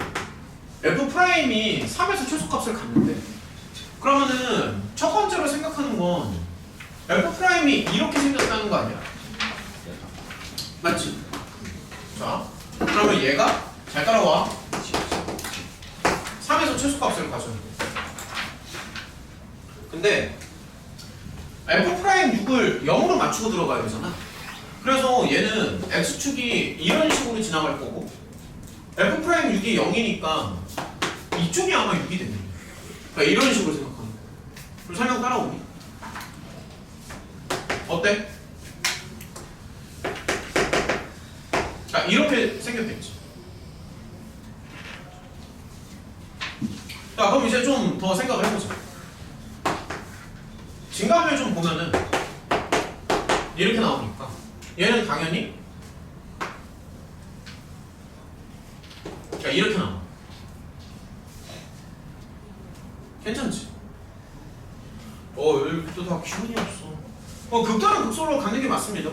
F'이 3에서 최소값을 갖는데 그러면은 첫 번째로 생각하는 건 F'이 이렇게 생겼다는 거 아니야? 맞지? 자, 그러면 얘가 잘 따라와 3에서 최소값을 가져야 돼. 근데 F'6을 0으로 맞추고 들어가야 되잖아. 그래서 얘는 x축이 이런 식으로 지나갈 거고 F'6이 0이니까 이쪽이 아마 6이 되네. 그러니까 이런 식으로 생각하는 거야. 그럼 설명 따라오니? 어때? 자 이렇게 생겼겠지. 자 그럼 이제 좀 더 생각을 해보자. 증가함을 좀 보면은 이렇게 나오니까 얘는 당연히 자 이렇게 나와. 괜찮지? 여기도 다 기운이 없어. 극단은 극소로 갖는 게 맞습니다.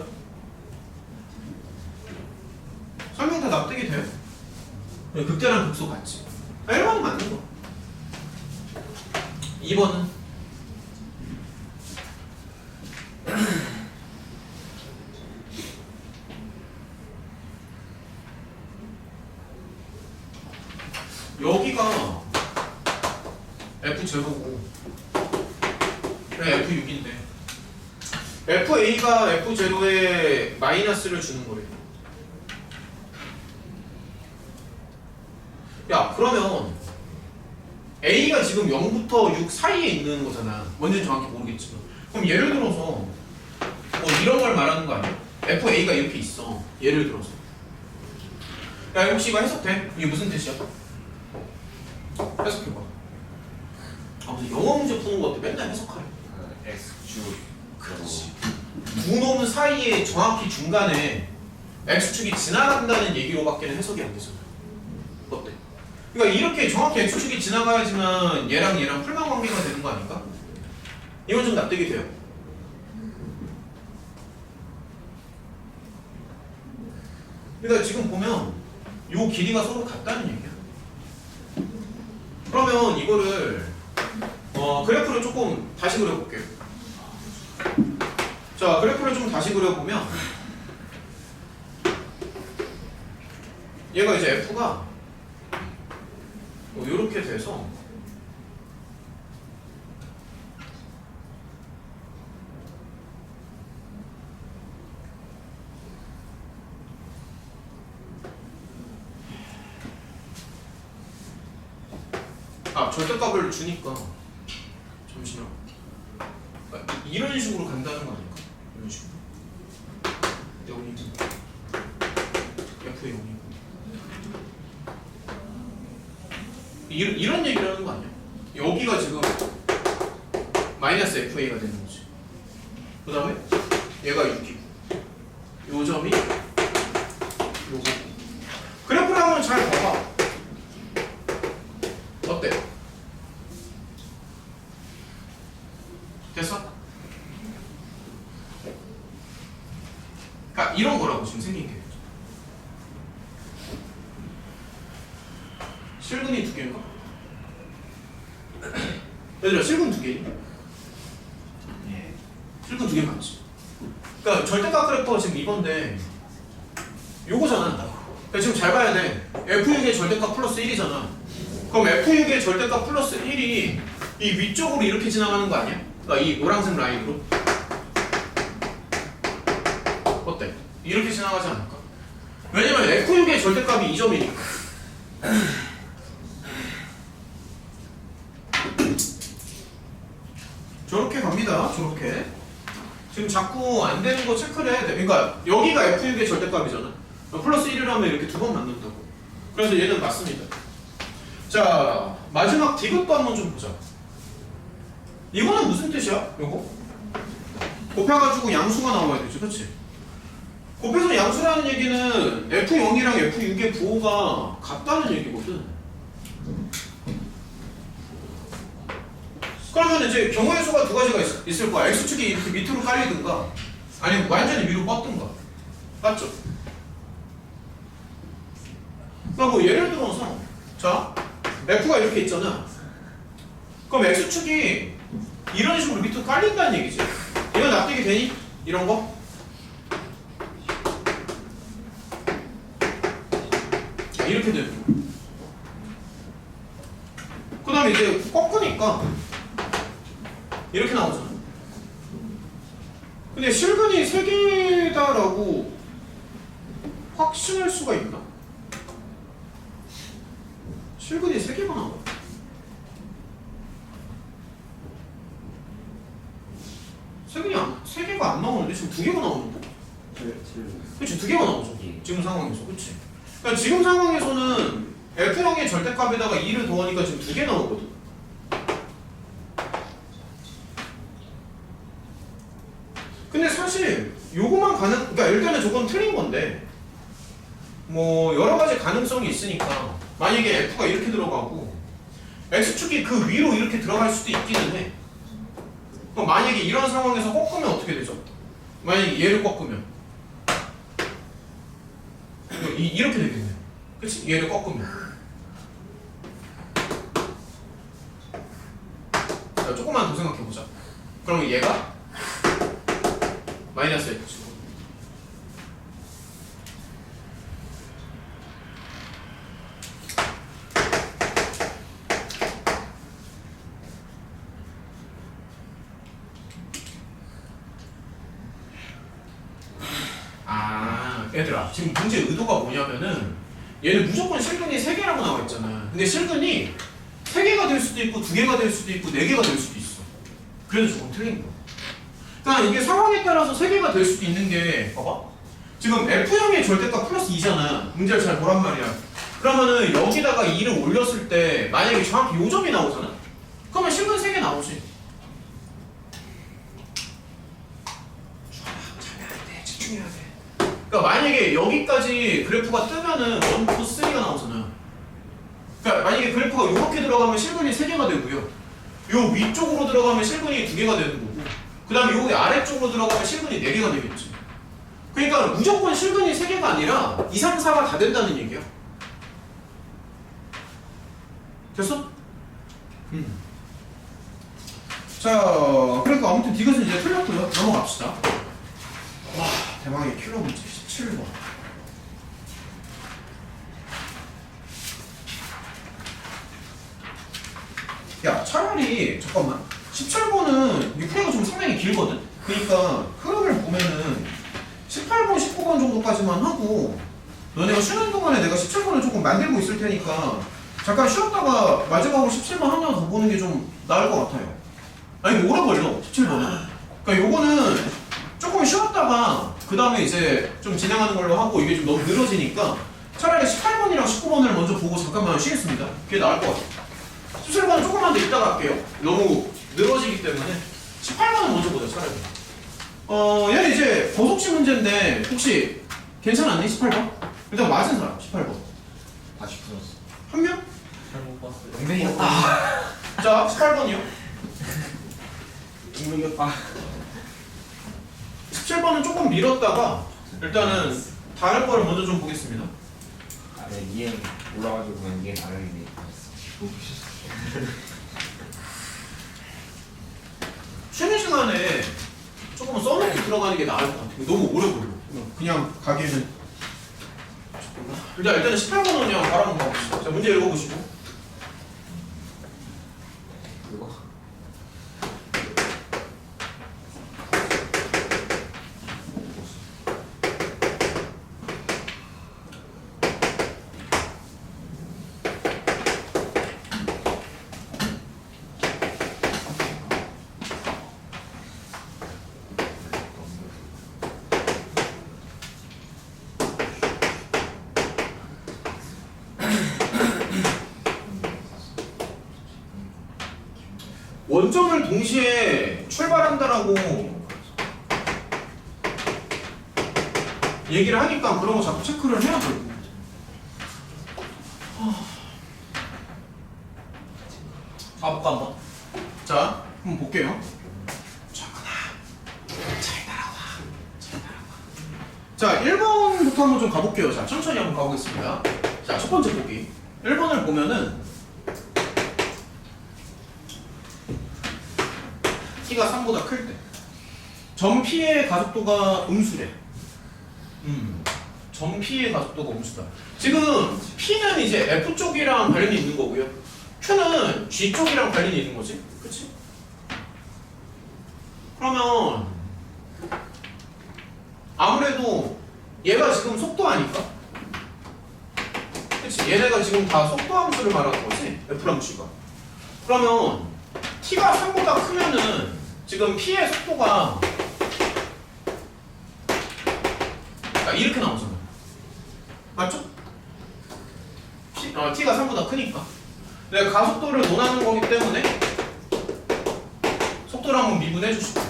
설명 다 납득이 돼요. 극대랑 극소 같지. 1번은 맞는 거. 2번은 여기가 F0고 그래 F6인데 FA가 F0에 마이너스를 주는 거래. 야 그러면 A가 지금 0부터 6 사이에 있는 거잖아. 뭔지는 정확히 모르겠지만 그럼 예를 들어서 뭐 이런 걸 말하는 거 아니야? FA가 이렇게 있어. 예를 들어서 야 혹시 이거 해석돼? 이게 무슨 뜻이야? 해석해봐. 무슨 영어 문제 푸는 거 같아. 맨날 해석하래. X축. 그렇지. 두 놈 사이에 정확히 중간에 X축이 지나간다는 얘기로밖에는 해석이 안 되잖아. 어때? 그러니까 이렇게 정확히 X축이 지나가야지만 얘랑 얘랑 풀망관계가 되는 거 아닌가? 이건 좀 납득이 돼요. 그러니까 지금 보면 요 길이가 서로 같다는 얘기야. 그러면 이거를 그래프를 조금 다시 그려볼게요. 자, 그래프를 좀 다시 그려보면 얘가 이제 F가 이렇게 돼서 절대값을 주니까 잠시만 이런 식으로 간다는 거 아닐까? 이런 식으로 여기 F의 0이고 이런 얘기를 하는 거 아니야? 여기가 지금 마이너스 FA가 되는 거지. 그 다음에 얘가 6이고 요 점이 요거. 그래프를 한번 잘 봐봐. 어때? 됐어? 그러니까 이런 거라고 지금 생긴 게. 실근이 두 개인가? 얘들아 실근 두 개니? 예. 실근 두 개 맞지? 그러니까 절대값 그래프가 지금 이건데 요거잖아. 그러니까 지금 잘 봐야 돼. F6의 절대값 플러스 1이잖아. 그럼 F6의 절대값 플러스 1이 이 위쪽으로 이렇게 지나가는 거 아니야? 그러니까 이 노란색 라인으로. 어때? 이렇게 지나가지 않을까? 왜냐면 F6의 절대값이 2점이니까. 저렇게 갑니다. 저렇게. 지금 자꾸 안 되는 거 체크를 해야 돼. 그러니까 여기가 F6의 절대값이잖아. 플러스 1을 하면 이렇게 두 번 맞는다고. 그래서 얘는 맞습니다. 자, 마지막 디귿도 한번 좀 보자. 이거는 무슨 뜻이야? 요거? 곱해가지고 양수가 나와야 되지, 그렇지? 곱해서 양수라는 얘기는 F0이랑 F6의 부호가 같다는 얘기거든. 그러면 이제 경우의 수가 두 가지가 있을 거야. X축이 이렇게 밑으로 깔리든가 아니면 완전히 위로 뻗든가. 맞죠? 그러니까 뭐 예를 들어서 자 F가 이렇게 있잖아. 그럼 X축이 이런 식으로 밑으로 깔린다는 얘기지. 이거 납득이 되니? 이런 거? 자, 이렇게 되는 거. 그 다음에 이제 꺾으니까 이렇게 나오잖아. 근데 실근이 3개다라고 확신할 수가 있나? 실근이 3개가 나와. 세 개가 안 나오는데 지금 2개가 나오는데? 그렇지, 2개가 나오죠. 지금 상황에서, 그렇지. 그러니까 지금 상황에서는 F0의 절대값에다가 2를 더하니까 지금 2개 나오거든. 근데 사실 사실 요거만 그러니까 일단은 조금 틀린 건데 뭐 여러 가지 가능성이 있으니까 만약에 F가 이렇게 들어가고 X축이 그 위로 이렇게 들어갈 수도 있기는 해. 그럼 만약에 이런 상황에서 꺾으면 어떻게 되죠? 만약에 얘를 꺾으면 이렇게 되겠네. 그치? 얘를 꺾으면. 자, 조금만 더 생각해보자. 그러면 얘가 마이너스 X축. 얘들아 지금 문제 의도가 뭐냐면은 얘는 무조건 실근이 3개라고 나와 있잖아. 근데 실근이 3개가 될 수도 있고 2개가 될 수도 있고 4개가 될 수도 있어. 그래서 조금 틀린 거야. 그러니까 이게 상황에 따라서 3개가 될 수도 있는 게 봐봐 지금 F형의 절대값 플러스 2잖아. 문제를 잘 보란 말이야. 그러면은 여기다가 2를 올렸을 때 만약에 정확히 요 점이 나오잖아. 그러면 실근 3개 나오지. 집중해야 돼. 그러니까 만약에 여기까지 그래프가 뜨면은 1, 2, 3가 나오잖아. 그러니까 만약에 그래프가 이렇게 들어가면 실근이 3개가 되고요. 요 위쪽으로 들어가면 실근이 2개가 되는 거고, 그 다음에 여기 아래쪽으로 들어가면 실근이 4개가 되겠지. 그러니까 무조건 실근이 3개가 아니라 2, 3, 4가 다 된다는 얘기야. 됐어? 자, 그러니까 아무튼 디귿은 이제 틀렸고요. 넘어갑시다. 와, 대망의 킬러 문제 17번. 야, 차라리 잠깐만. 17번은 이 풀이가 좀 상당히 길거든. 그러니까 흐름을 보면은 18번, 19번 정도까지만 하고 너네가 쉬는 동안에 내가 17번을 조금 만들고 있을 테니까 잠깐 쉬었다가 마지막으로 17번 하나 더 보는 게 좀 나을 것 같아요. 아니 오래 걸려 17번은. 그러니까 요거는 조금 쉬었다가 그 다음에 이제 좀 진행하는 걸로 하고 이게 좀 너무 늘어지니까 차라리 18번이랑 19번을 먼저 보고 잠깐만 쉬겠습니다. 그게 나을 것 같아요. 17번은 조금만 더 이따가 할게요. 너무 늘어지기 때문에 18번은 먼저 보자 차라리. 얘는 이제 거속시 문제인데 혹시 괜찮았니 18번? 일단 맞은 사람 18번. 다시 풀었어. 한 명? 잘못 봤어요. 엉덩이였다. 자 18번이요. 엉덩이였다. 17번은 조금 미뤘다가 일단은 다른 거를 먼저 좀 보겠습니다. 아래 이행 올라가지고 그냥 이행 안 하는데. 쉬는 시간에 조금 써놓고 들어가는 게 나을 것 같아요. 너무 오래 걸려. 그냥 가기에는 잠깐만. 일단은 18번은 그냥 바로 한번 가봅시다. 자, 문제 읽어보시고. 그거. 원점을 동시에 출발한다라고 얘기를 하니까 그런 거 자꾸 체크를 해야 돼요. 가볼까 한번? 자, 한번 볼게요. 잘 따라와. 자, 1번부터 한번 좀 가볼게요. 자, 천천히 한번 가보겠습니다. 자, 첫 번째 보기. 1번을 보면은 T가 3보다 클 때 점 P의 가속도가 음수래. 점 P의 가속도가 음수다. 지금 P는 이제 F 쪽이랑 관련이 있는 거고요. Q는 G 쪽이랑 관련이 있는 거지. 그치? 그러면 아무래도 얘가 지금 속도 아닐까? 그치? 얘네가 지금 다 속도 함수를 말하는 거지. F랑 G가. 그러면 T가 3보다 크면은 지금 P의 속도가 이렇게 나오잖아. 맞죠? T가 3보다 크니까. 내가 가속도를 논하는 거기 때문에 속도를 한번 미분해 주시고.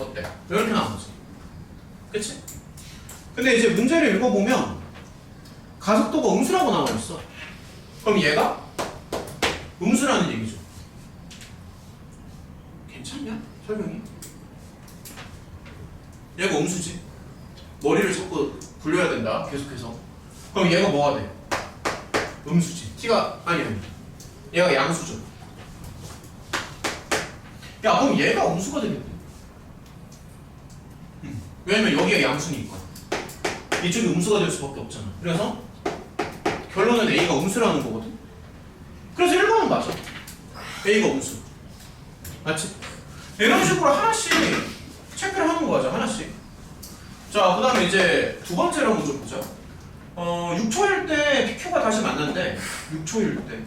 어때? 이렇게 나오지. 그치? 근데 이제 문제를 읽어보면 가속도가 음수라고 나와 있어. 그럼 얘가 음수라는 얘기죠. 괜찮냐? 설명이? 얘가 음수지. 머리를 자꾸 굴려야 된다. 계속해서. 그럼 얘가 뭐가 돼? 음수지. t가 아니. 얘가 양수죠. 야, 그럼 얘가 음수가 되겠네. 왜냐면 여기가 양수니까. 이쪽이 음수가 될 수밖에 없잖아. 그래서 결론은 A가 음수라는 거거든. 그래서 1번은 맞아. A가 음수. 맞지? 이런 식으로 하나씩 체크를 하는 거죠. 하나씩. 자, 그 다음에 이제 두 번째로 먼저 보자. 6초일 때 PQ가 다시 만난대. 6초일 때.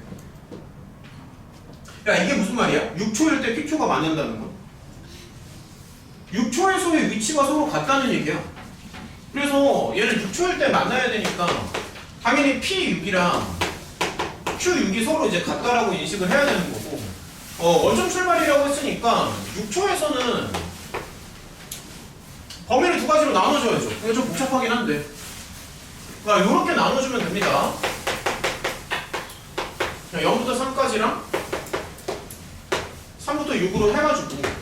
야, 이게 무슨 말이야? 6초일 때 PQ가 만난다는 건 6초에서의 위치가 서로 같다는 얘기야. 그래서 얘는 6초일 때 만나야 되니까 당연히 P6이랑 Q6이 서로 이제 같다라고 인식을 해야 되는 거고, 원점 출발이라고 했으니까 6초에서는 범위를 두 가지로 나눠줘야죠. 이거 좀 복잡하긴 한데, 그러니까 이렇게 나눠주면 됩니다. 0부터 3까지랑 3부터 6으로 해가지고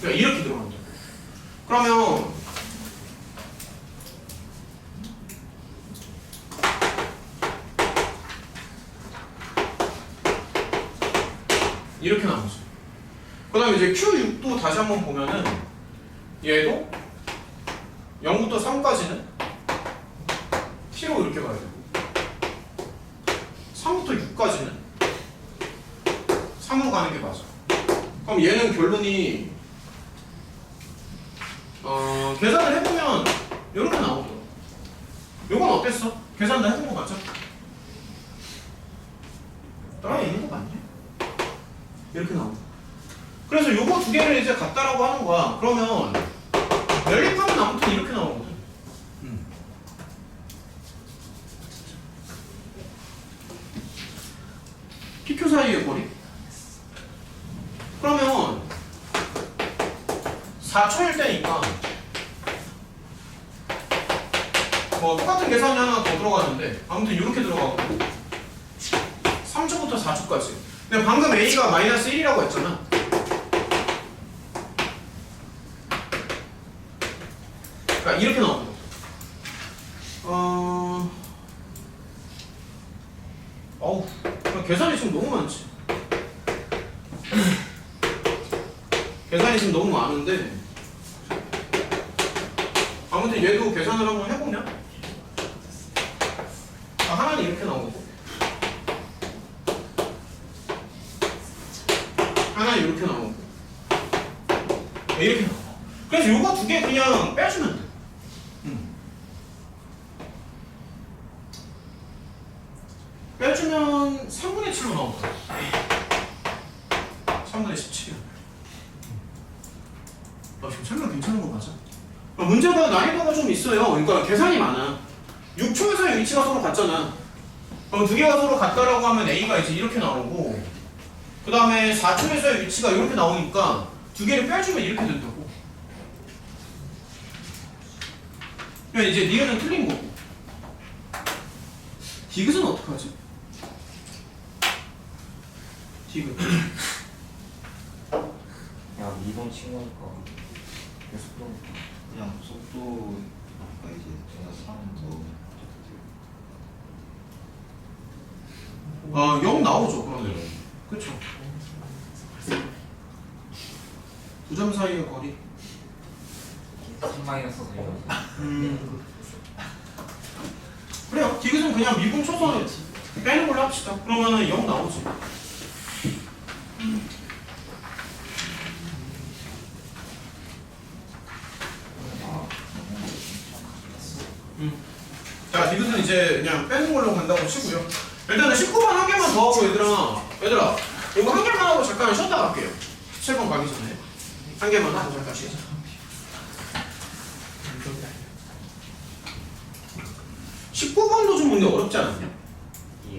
이렇게 들어간다. 그러면 이렇게 나오죠. 그 다음에 이제 Q6도 다시 한번 보면은 얘도 0부터 3까지는 T로 이렇게 가야 되고 3부터 6까지는 3으로 가는 게 맞아. 그럼 얘는 결론이 계산을 해보면 이렇게 나오더라고. 요건 어땠어? 계산 다 해본 거 맞죠? 따라 있는 거 맞냐? 이렇게 나오고. 그래서 요거 두 개를 이제 같다라고 하는 거야. 그러면 연립하면 아무튼 이렇게 나오거든. PQ 사이의 거리. 그러면 4초일 때니까 똑같은 계산이 하나 더 들어가는데 아무튼 이렇게 들어가거든. 3초부터 4초까지. 근데 방금 A가 마이너스 1이라고 했잖아. 그러니까 이렇게 나오거든. 어우, 계산이 지금 너무 많지. 계산이 지금 너무 많은데 아무튼 얘도 계산을 한번 해보면 하나는 이렇게 나오고 하나는 이렇게 나오고 이렇게 나오고. 그래서 요거 두 개 그냥 빼주면 돼. 빼주면 3분의 7로 나오거든. 3분의 17이야. 지금 설명 괜찮은 거 맞아? 문제가 난이도가 좀 있어요. 그러니까 계산이 많아. 6초에서의 위치가 서로 같잖아. 그럼 두 개가 서로 같다라고 하면 A가 이제 이렇게 나오고, 그 다음에 4초에서의 위치가 이렇게 나오니까 두 개를 빼주면 이렇게 된다고. 그러니까 이제 니은은 틀린 거고. 디귿은 어떡하지? 디귿. 야, 2번 친구니까 속도 그냥 속도가 이제 제가 3더 0 나오죠, 그러면. 그쵸. 두 점 사이의 거리. 마이너스 그래요. 디귿은 그냥 미분 초선 빼는 걸로 합시다. 그러면은 0 나오지. 자, 디귿은 이제 그냥 빼는 걸로 간다고 치고요. 일단은 19번 한 개만 더 하고 얘들아 이거 한 개만 하고 잠깐 쉬었다 갈게요. 17번 가기 전에 한 개만 하고 잠깐 쉬자. 19번도 좀 문제 어렵지 않았냐?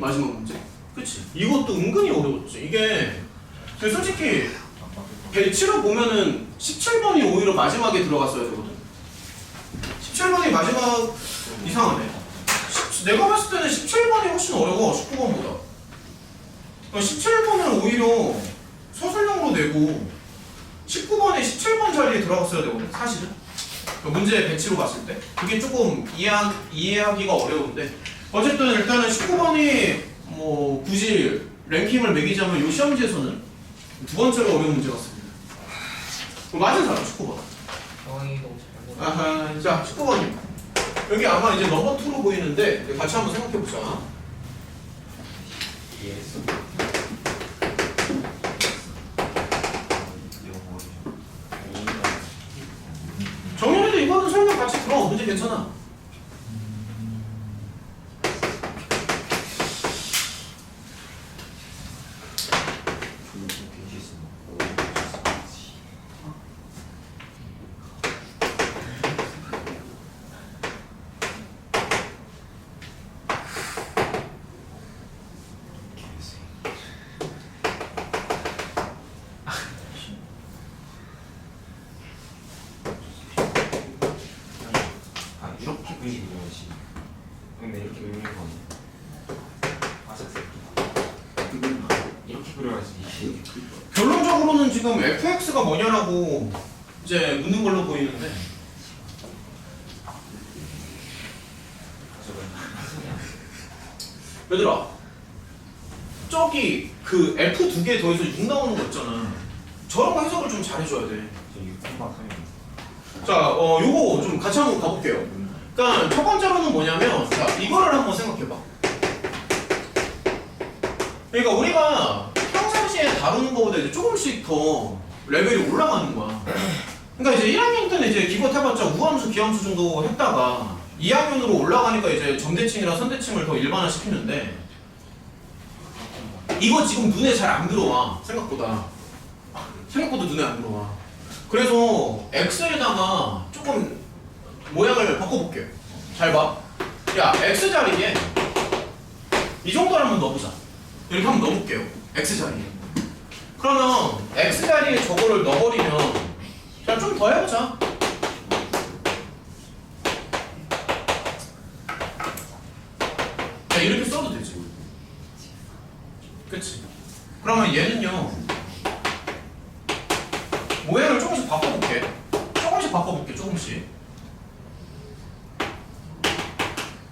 마지막 문제. 그치? 이것도 은근히 어려웠지. 이게 솔직히 배치로 보면은 17번이 오히려 마지막에 들어갔어야 되거든. 17번이 마지막 이상하네. 내가 봤을 때는 17번이 훨씬 어려워 19번보다. 17번은 오히려 서술형으로 내고 19번에 17번 자리에 들어갔어야 되거든 사실은. 문제 배치로 봤을 때 그게 조금 이해하기가 어려운데 어쨌든 일단은 19번이 뭐 굳이 랭킹을 매기자면 이 시험지에서는 두 번째로 어려운 문제 같습니다. 맞은 사람 19번. 정황이 너무 잘 보여. 아하, 자 19번입니다. 여기 아마 이제 넘버 2로 보이는데 같이 한번 생각해보자. 예스. 정연이도 이거는 설명 같이 들어. 문제 괜찮아. 아 이렇게 그리는 거지. 근데 이렇게 그리는 건 아삭색. 이렇게 그려야지. 결론적으로는 지금 fx가 뭐냐라고 이제 묻는 걸로 보이는데 얘들아 저기 그 f 두 개 더해서 6 나오는 거 있잖아. 저런 거 해석을 좀 잘해줘야 돼. 저기 콤바타임. 자, 요거 좀 같이 한번 가볼게요. 그러니까 첫 번째로는 뭐냐면 자 이거를 한번 생각해봐. 그러니까 우리가 평상시에 다루는 것보다 이제 조금씩 더 레벨이 올라가는 거야. 그러니까 이제 1학년 때는 이제 기껏 해봤자 우함수, 기함수 정도 했다가 2학년으로 올라가니까 이제 점대칭이랑 선대칭을 더 일반화 시키는데 이거 지금 눈에 잘 안 들어와. 생각보다 눈에 안 들어와. 그래서 x에다가 조금 모양을 바꿔볼게요. 잘 봐. 야 x 자리에 이 정도를 한번 넣어보자. 이렇게 한번 넣어볼게요. x 자리에. 그러면 x 자리에 저거를 넣어버리면 자 좀 더 해보자. 자 이렇게 써도 되지. 그치? 그러면 얘는요 모양을 조금씩 바꿔볼게. 조금씩.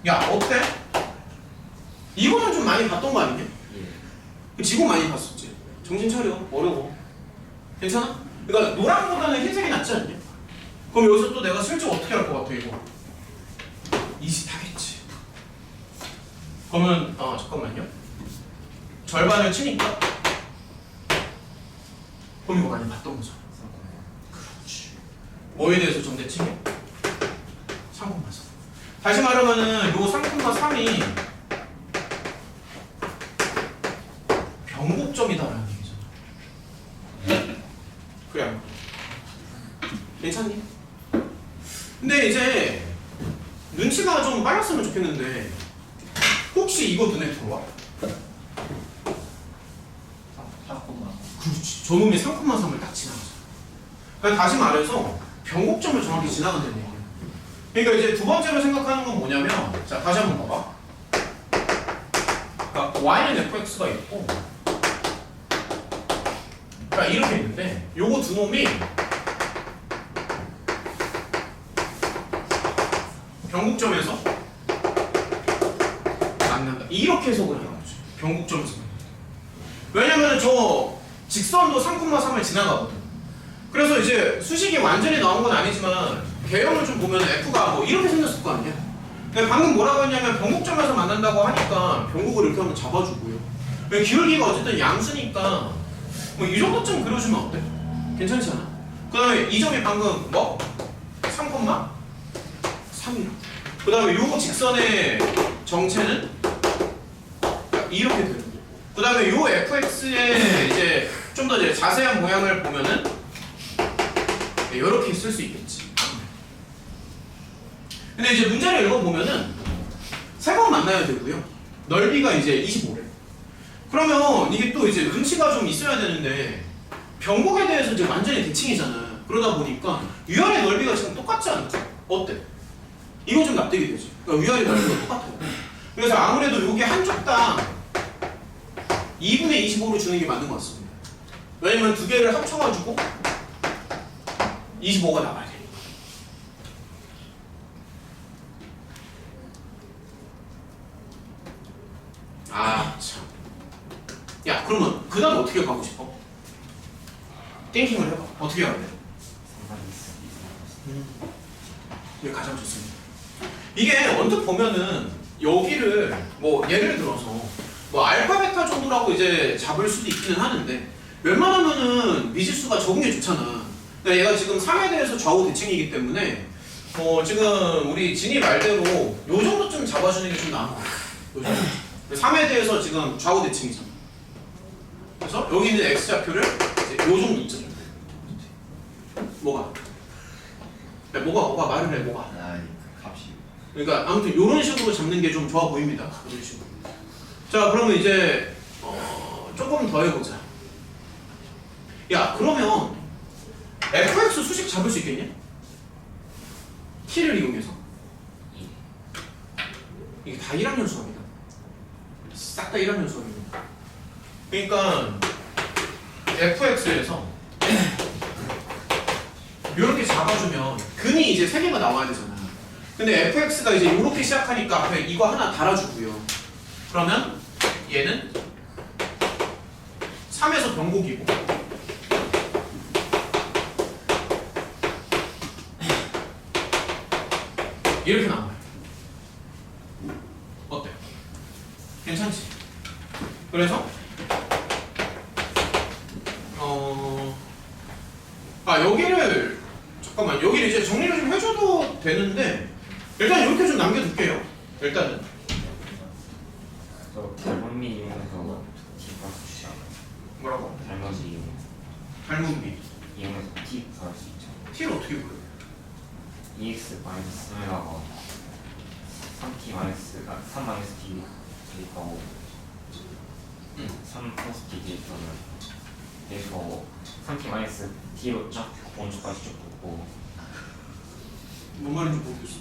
야 어때? 이거는 좀 많이 봤던 거 아니냐? 지금 많이 봤었지. 정신 차려. 어려워. 괜찮아? 그러니까 노랑보다는 흰색이 낫지 않냐? 그럼 여기서 또 내가 슬쩍 어떻게 할 것 같아 이거? 이짓하겠지. 그러면 잠깐만요. 절반을 치니까 그럼 이거 많이 봤던 거죠. 그렇지. 뭐에 대해서 점대칭해? 3,3. 다시 말하면은 요 3,3이 변곡점이다라는 얘기잖아. 그래 안 그래? 괜찮니? 근데 이제 눈치가 좀 빨랐으면 좋겠는데 혹시 이거 눈에 들어와? 그렇지. 저놈이 3,3을 딱 지나가죠. 그러니까 다시 말해서 변곡점을 정확히 지나간다는 얘기예요. 그러니까 이제 두 번째로 생각하는 건 뭐냐면 자 다시 한번 봐봐. 그러니까 y는 fx가 있고 그러니까 이렇게 있는데 요거 두 놈이 변곡점에서 만난다. 이렇게 해석을 하는 거죠. 변곡점에서 만난다. 왜냐면 저 직선도 3,3을 지나가거든. 그래서 이제 수식이 완전히 나온 건 아니지만 개형을 좀 보면 f가 뭐 이렇게 생겼을 거 아니야. 근데 방금 뭐라고 했냐면 변곡점에서 만난다고 하니까 변곡을 이렇게 한번 잡아주고요. 기울기가 어쨌든 양수니까 뭐 이 정도쯤 그려주면 어때? 괜찮지 않아? 그 다음에 이 점이 방금 뭐? 3,3이라. 그 다음에 요 직선의 정체는 이렇게 되는 거고. 그 다음에 요 fx의 이제 좀 더 이제 자세한 모양을 보면은 이렇게 쓸 수 있겠지. 근데 이제 문제를 읽어보면은 세 번 만나야 되고요. 넓이가 이제 25래. 그러면 이게 또 이제 눈치가 좀 있어야 되는데 변곡에 대해서 이제 완전히 대칭이잖아. 그러다 보니까 위아래 넓이가 지금 똑같지 않죠? 어때? 이거 좀 납득이 되지. 그러니까 위아래 넓이가 똑같아. 그래서 아무래도 이게 한쪽당 2분의 25로 주는 게 맞는 것 같습니다. 왜냐면 두 개를 합쳐가지고 25가 나와야 되니까. 아 참. 야 그러면 그 다음 어떻게 가고 싶어? 띵킹을 해봐. 어떻게 가야 돼? 이게 가장 좋습니다. 이게 언뜻 보면은 여기를 뭐 예를 들어서 뭐 알파 베타 정도라고 이제 잡을 수도 있기는 하는데 웬만하면은 미지수가 적은 게 좋잖아. 근데 얘가 지금 3에 대해서 좌우 대칭이기 때문에 지금 우리 진이 말대로 요 정도쯤 잡아주는 게 좀 나은 것 같아. 요 정도. 3에 대해서 지금 좌우 대칭이잖아. 그래서 여기 있는 x좌표를 이제 요 정도 있잖아. 뭐가? 야, 뭐가 말을 해, 뭐가? 아, 값이. 그러니까 아무튼 이런 식으로 잡는 게 좀 좋아 보입니다. 이런 식으로. 자, 그러면 이제 조금 더 해보자. 야, 그러면 fx 수식 잡을 수 있겠냐? t를 이용해서. 이게 다 1학년 수업이다. 싹 다 1학년 수업입니다. 그러니까 fx에서 이렇게 잡아주면 근이 이제 3개가 나와야 되잖아. 근데 fx가 이제 이렇게 시작하니까 앞에 이거 하나 달아주고요. 그러면 얘는 3에서 변곡이고 이렇게 나와요. 어때? 괜찮지? 그래서 여기를 잠깐만 여기를 이제 정리를 좀 해줘도 되는데 일단 이렇게 좀 남겨둘게요. 일단은 저 닮은미 이용해서 t 구할 수 있죠. 뭐라고? 닮은미 닮은비 이용해서 t 구할 수 있죠. t를 어떻게 구해요? 2x 마이너스 3에다가 3t 마이너스가 3 마이너스 t 대입하고 3 플러스 t 대입하면 그래서 3t 마이너스 t로 쫙 오른쪽까지 쭉 긋고 뭔 말인지 모르겠어.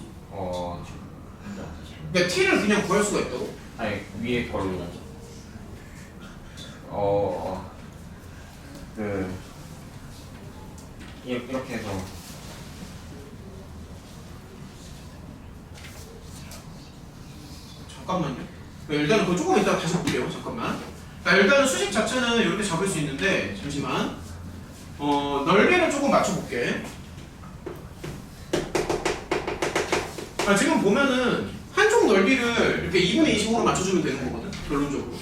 근데 t를 그냥 구할 수가 있다고? 아니 위에 걸로 이렇게 해서 잠깐만요. 일단은 그거 조금 이따 다시 볼게요. 잠깐만. 일단은 수식 자체는 이렇게 잡을 수 있는데 잠시만. 넓이를 조금 맞춰볼게. 지금 보면은 한쪽 넓이를 이렇게 2분의 25로 맞춰주면 되는 거거든. 결론적으로.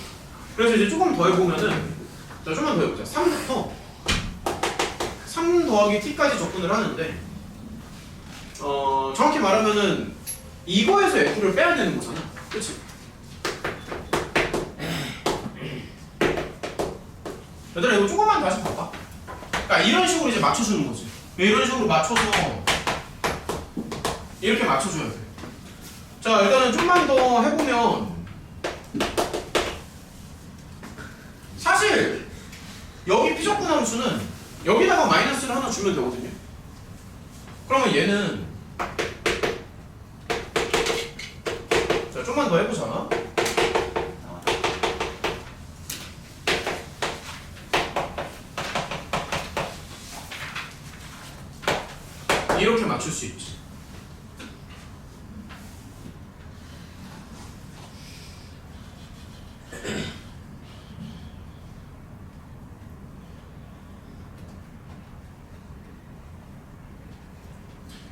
그래서 이제 조금 더 해보면은 자 좀만 더 해보자. 3부터 3 더하기 t까지 접근을 하는데 정확히 말하면은 이거에서 f를 빼야 되는 거잖아. 그치? 얘들아 이거 조금만 다시 봐봐. 그러니까 이런 식으로 이제 맞춰주는 거지. 이런 식으로 맞춰서 이렇게 맞춰줘야 돼. 자 일단은 좀만 더 해보면 사실 여기 피적분 함수는 여기다가 마이너스를 하나 주면 되거든요. 그러면 얘는 자 좀만 더 해보자. 이렇게 맞출 수 있지.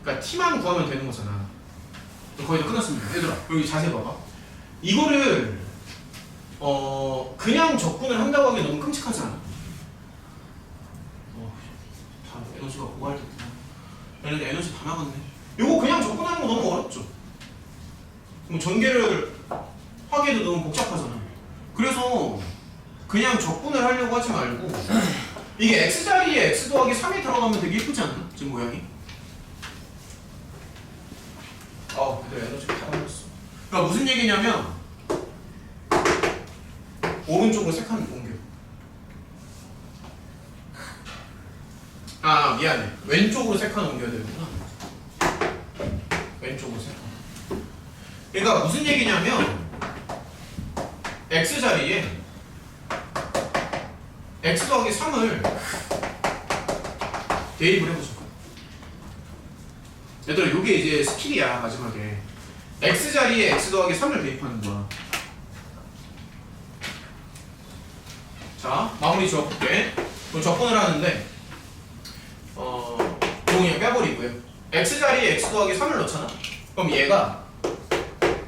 그러니까 t만 구하면 되는 거잖아. 거의 다 끝났습니다. 얘들아 여기 자세히 봐봐. 이거를 그냥 접근을 한다고 하기 너무 끔찍하지 않아? 다 에너지가 고갈 됐구나. 얘는 에너지 다 나갔네. 이거 그냥 접근하는 거 너무 어렵죠? 뭐 전개를 하기에도 너무 복잡하잖아. 그래서 그냥 접근을 하려고 하지 말고 이게 x자리에 x 더하기 3이 들어가면 되게 예쁘지 않나? 지금 모양이? 근데 에너지가 다 나갔어. 그러니까 무슨 얘기냐면 오른쪽으로 세 칸을 옮겨. 아 미안해. 왼쪽으로 세 칸을 옮겨야 되는구나. 왼쪽으로 세 칸. 그러니까 무슨 얘기냐면 x 자리에 x 더하기 3을 대입을 해보자. 얘들아 요게 이제 스킬이야. 마지막에 x 자리에 x 더하기 3을 대입하는 거야. 자 마무리 지어볼게. 그럼 적분을 하는데 그냥 빼버리고요. x 자리에 x 더하기 3을 넣잖아. 그럼 얘가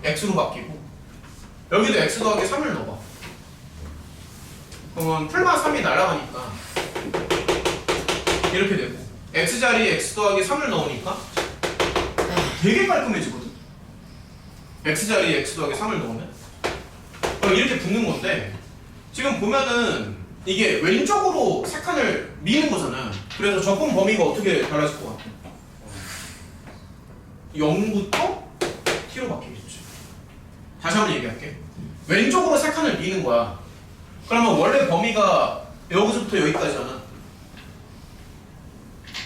x로 바뀌고 여기도 x 더하기 3을 넣어봐. 그러면 풀마 3이 날아가니까 이렇게 되고 x 자리에 x 더하기 3을 넣으니까 되게 깔끔해지거든. x 자리에 x 더하기 3을 넣으면 그럼 이렇게 붙는 건데 지금 보면은 이게 왼쪽으로 세 칸을 미는 거잖아. 그래서 적분 범위가 어떻게 달라질 것 같아? 0부터 t로 바뀌겠지. 다시 한번 얘기할게. 왼쪽으로 세 칸을 미는 거야. 그러면 원래 범위가 여기서부터 여기까지잖아.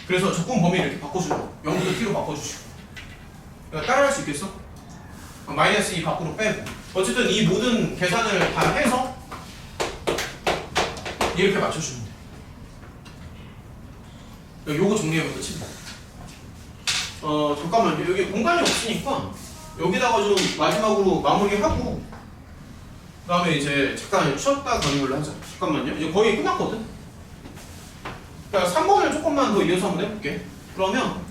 그래서 적분 범위를 이렇게 바꿔주고 0부터 t로 바꿔주시고. 그러니까 따라할 수 있겠어? 마이너스 2 밖으로 빼고 어쨌든 이 모든 계산을 다 해서 이렇게 맞춰주면 돼. 요거 정리하면 끝입니다. 잠깐만요. 여기 공간이 없으니까 여기다가 좀 마지막으로 마무리하고 그 다음에 이제 잠깐 쉬었다 가는 걸로 하자. 잠깐만요. 이제 거의 끝났거든. 그러니까 3번을 조금만 더 이어서 한번 해볼게. 그러면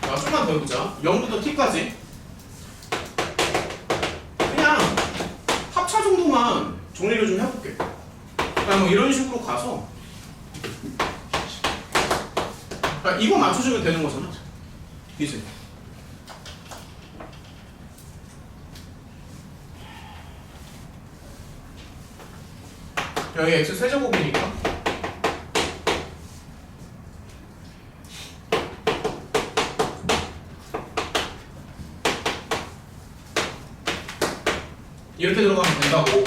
자, 좀만 더 해보자. 0부터 t까지 그냥 합차 정도만 정리를 좀 해볼게. 그냥 뭐 이런 식으로 가서 그러니까 이거 맞춰주면 되는 거잖아. 이제 여기 x 세제곱이니까 이렇게 들어가면 된다고.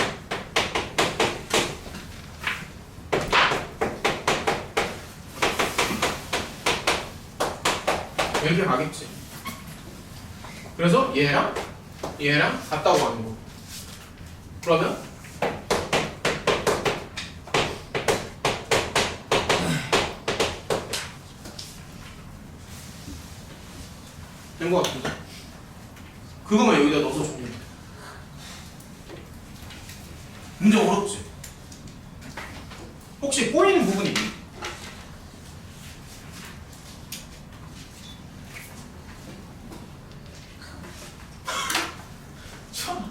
이렇게 가겠지. 그래서 얘랑 같다고 하는 거. 그러면 된 거 같은데. 그거만 여기다 넣어서 정리해. 문제 어렵지? 혹시 꼬이는 부분이 있니?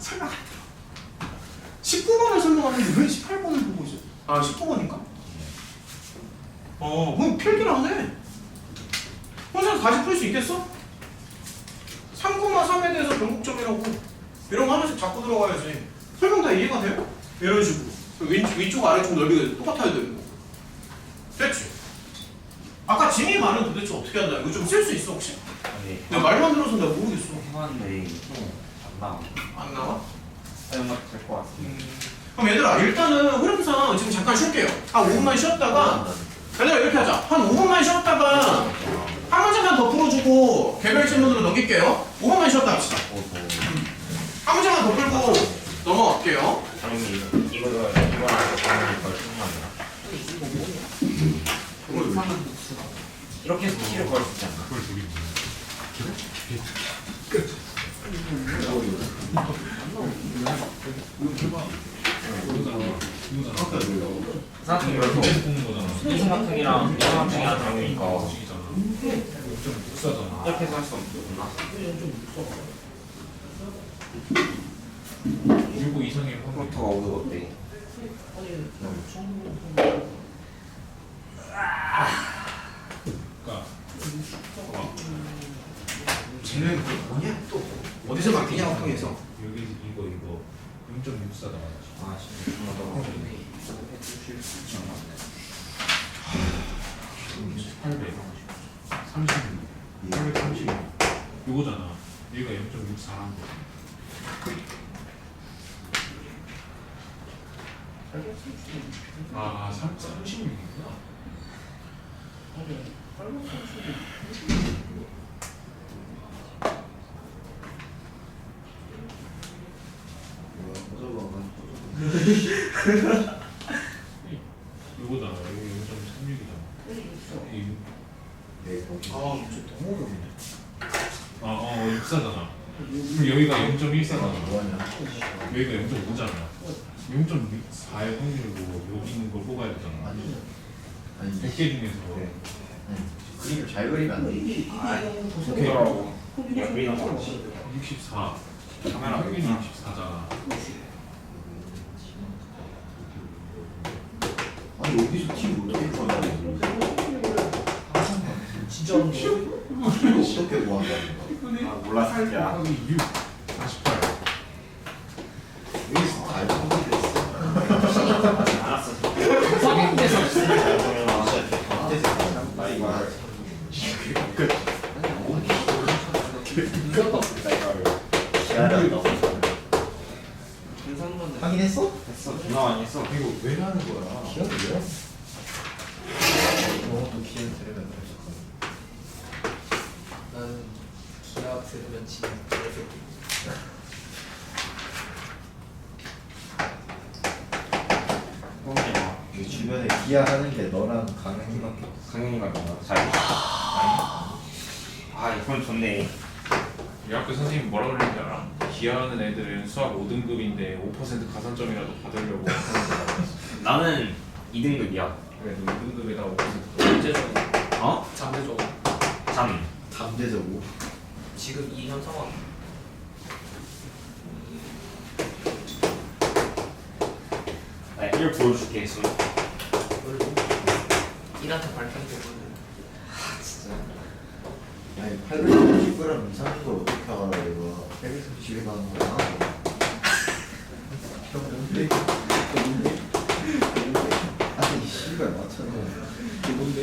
설명 안 들어. 19번을 설명하는데 왜 18번을 보고 있어? 아 19번인가? 그럼 필기를 안 해. 혼자 다시 풀 수 있겠어? 3,3에 대해서 변곡점이라고 이런 거 하나씩 잡고 들어가야지. 설명 다 이해가 돼요? 이런 식으로 위쪽 아래쪽 넓이가 똑같아야 되는 거. 됐지? 아까 짐이 말은 도대체 어떻게 한다? 이거 좀 쓸 수 있어 혹시? 아니 내가 말만 들어서 내가 모르겠어. 해봤는데 안 나와. 안 나와? 사용도 될것 같은데. 그럼 얘들아 일단은 흐름상 지금 잠깐 쉴게요. 한 5분만 쉬었다가 얘들아 이렇게 하자. 한 5분만 쉬었다가 한 문제만 더 풀어주고 개별 질문으로 넘길게요. 5분만 쉬었다 합시다. 한 문제만 더 풀고 넘어갈게요. 아니 이거를 알고 가는 걸 생각합니다. 이렇게 해서 키를 구할 수 있지 않나? 그걸 저기 사각형이 그래서 보는 거잖아. 이삼각형이랑 이삼각형이랑 다르니까 좀 묵사잖아. 이렇게 해서 할 수 없나? 6고 이상의 확률. 프로토가 오늘 어때? 그러니까 쟤는 그 뭐냐 또 어디서 막히냐고 통해서 여기 이거 0.64다. 아 진짜 존나 800, 30, 830. 요거잖아. 여기가 0.64한 거. 아 36이구나. 이거잖아. 이거 0.36이잖아. 네, 거기. 아 진짜 너무 어렵네. 육사잖아. 그럼 여기가 0.14잖아. 뭐하냐? 여기가 0.5잖아. 0.4의 확률로 여기 있는 걸 뽑아야 되잖아. 아니. 아니 100개 중에서. 네. 그림을 잘 그리면 안 돼. 부끄러워. 야, 그리는 거. 64. 카메라 평균이 64잖아. 아니 여기서 팀 어떻게 구한다는 진짜 어려워. 어떻게 구한다는 아, 몰랐을 때야. 하기 6. 48. 여기서 다 알고 알았어. 성인대에서 잘 보면 나 이거 나 이거를 기다렸다. 분산만 확인했어? 했어. 누나 많이 했어. 이거 왜 하는 거야? 기억이요? 너도 기억 들으면 나는 기아 들으면 지금 계속 뽕이 뭐. 그 주변에 기아하는 게 너랑 강현이밖에 없어. 강현이가 누나 잘. 아, 이건 좋네. 우리 학교 선생님 뭐라 그랬는지 알아? 기하하는 애들은 수학 5등급인데 5% 가산점이라도 받으려고 하는 거라고. 나는 2등급이야. 그래도 2등급에다 5% 잠재적 어? 잠재적 잠. 잠재적으로. 지금 이 현 상황 나 1 보여줄게. 지금. 그리고 1한테 발표되고 진짜. 아니 830g 이상인 걸 어떻게 알아 이거 830에 가는 거야. 뭔데? 아니 씨발 맞춰서 뭔데?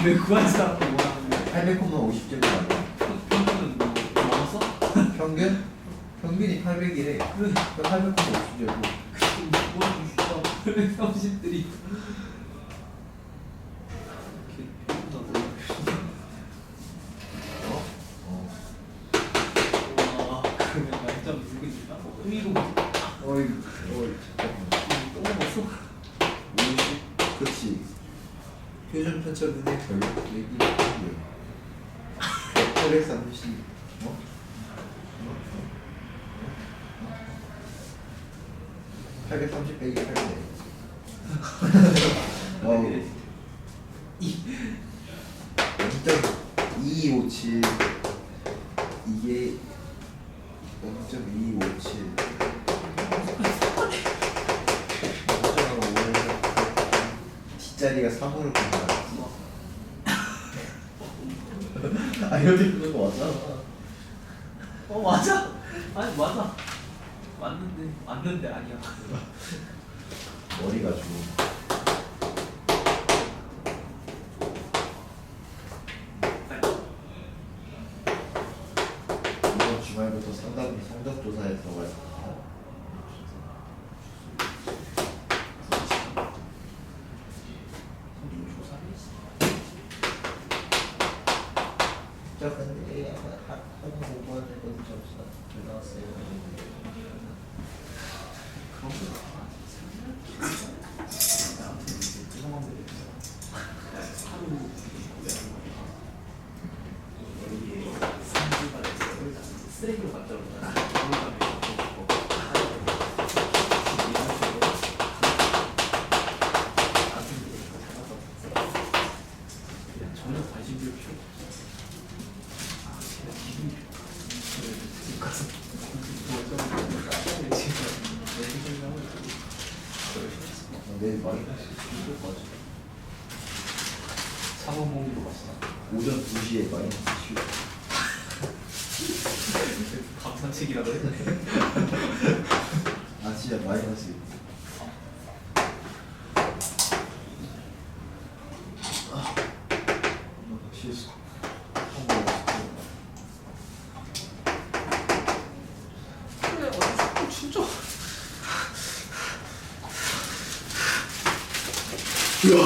왜 구한 사람 뭐하는 거야? 800,50점이 아니야. 평균은 뭐 넘었어? 평균? 평균이 800이래. 800,50점이고. 뭐 진짜 30들이 어? 어. 와 그러면 만점 누구니까? 의미로 어이 잠깐만. 또 먹었어? 50? 그치. 표준 편차분의 결국 얘기 830 뭐? 830 빼기 8네. 와우. 0.2257 이게 0.2257 뒷자리가 3으로 끝나. 아 여기 그런 거 맞잖아. 맞아 아니 맞아 맞는데 아니야 머리가 좋은. 이번 주말부터 성적조사에 들어갈 거야. 근데 한 5번에 어디 접사 나왔어요. 쓰레기로 만들어 전혀 관심 줄 필요 내일 마이너스 10도까지. 사모몽으로 갔어 오전 2시에 마이너스 10도. 감사책이라도 했네 아 진짜 마이너스 6도. 실수. 그래 진짜 그리고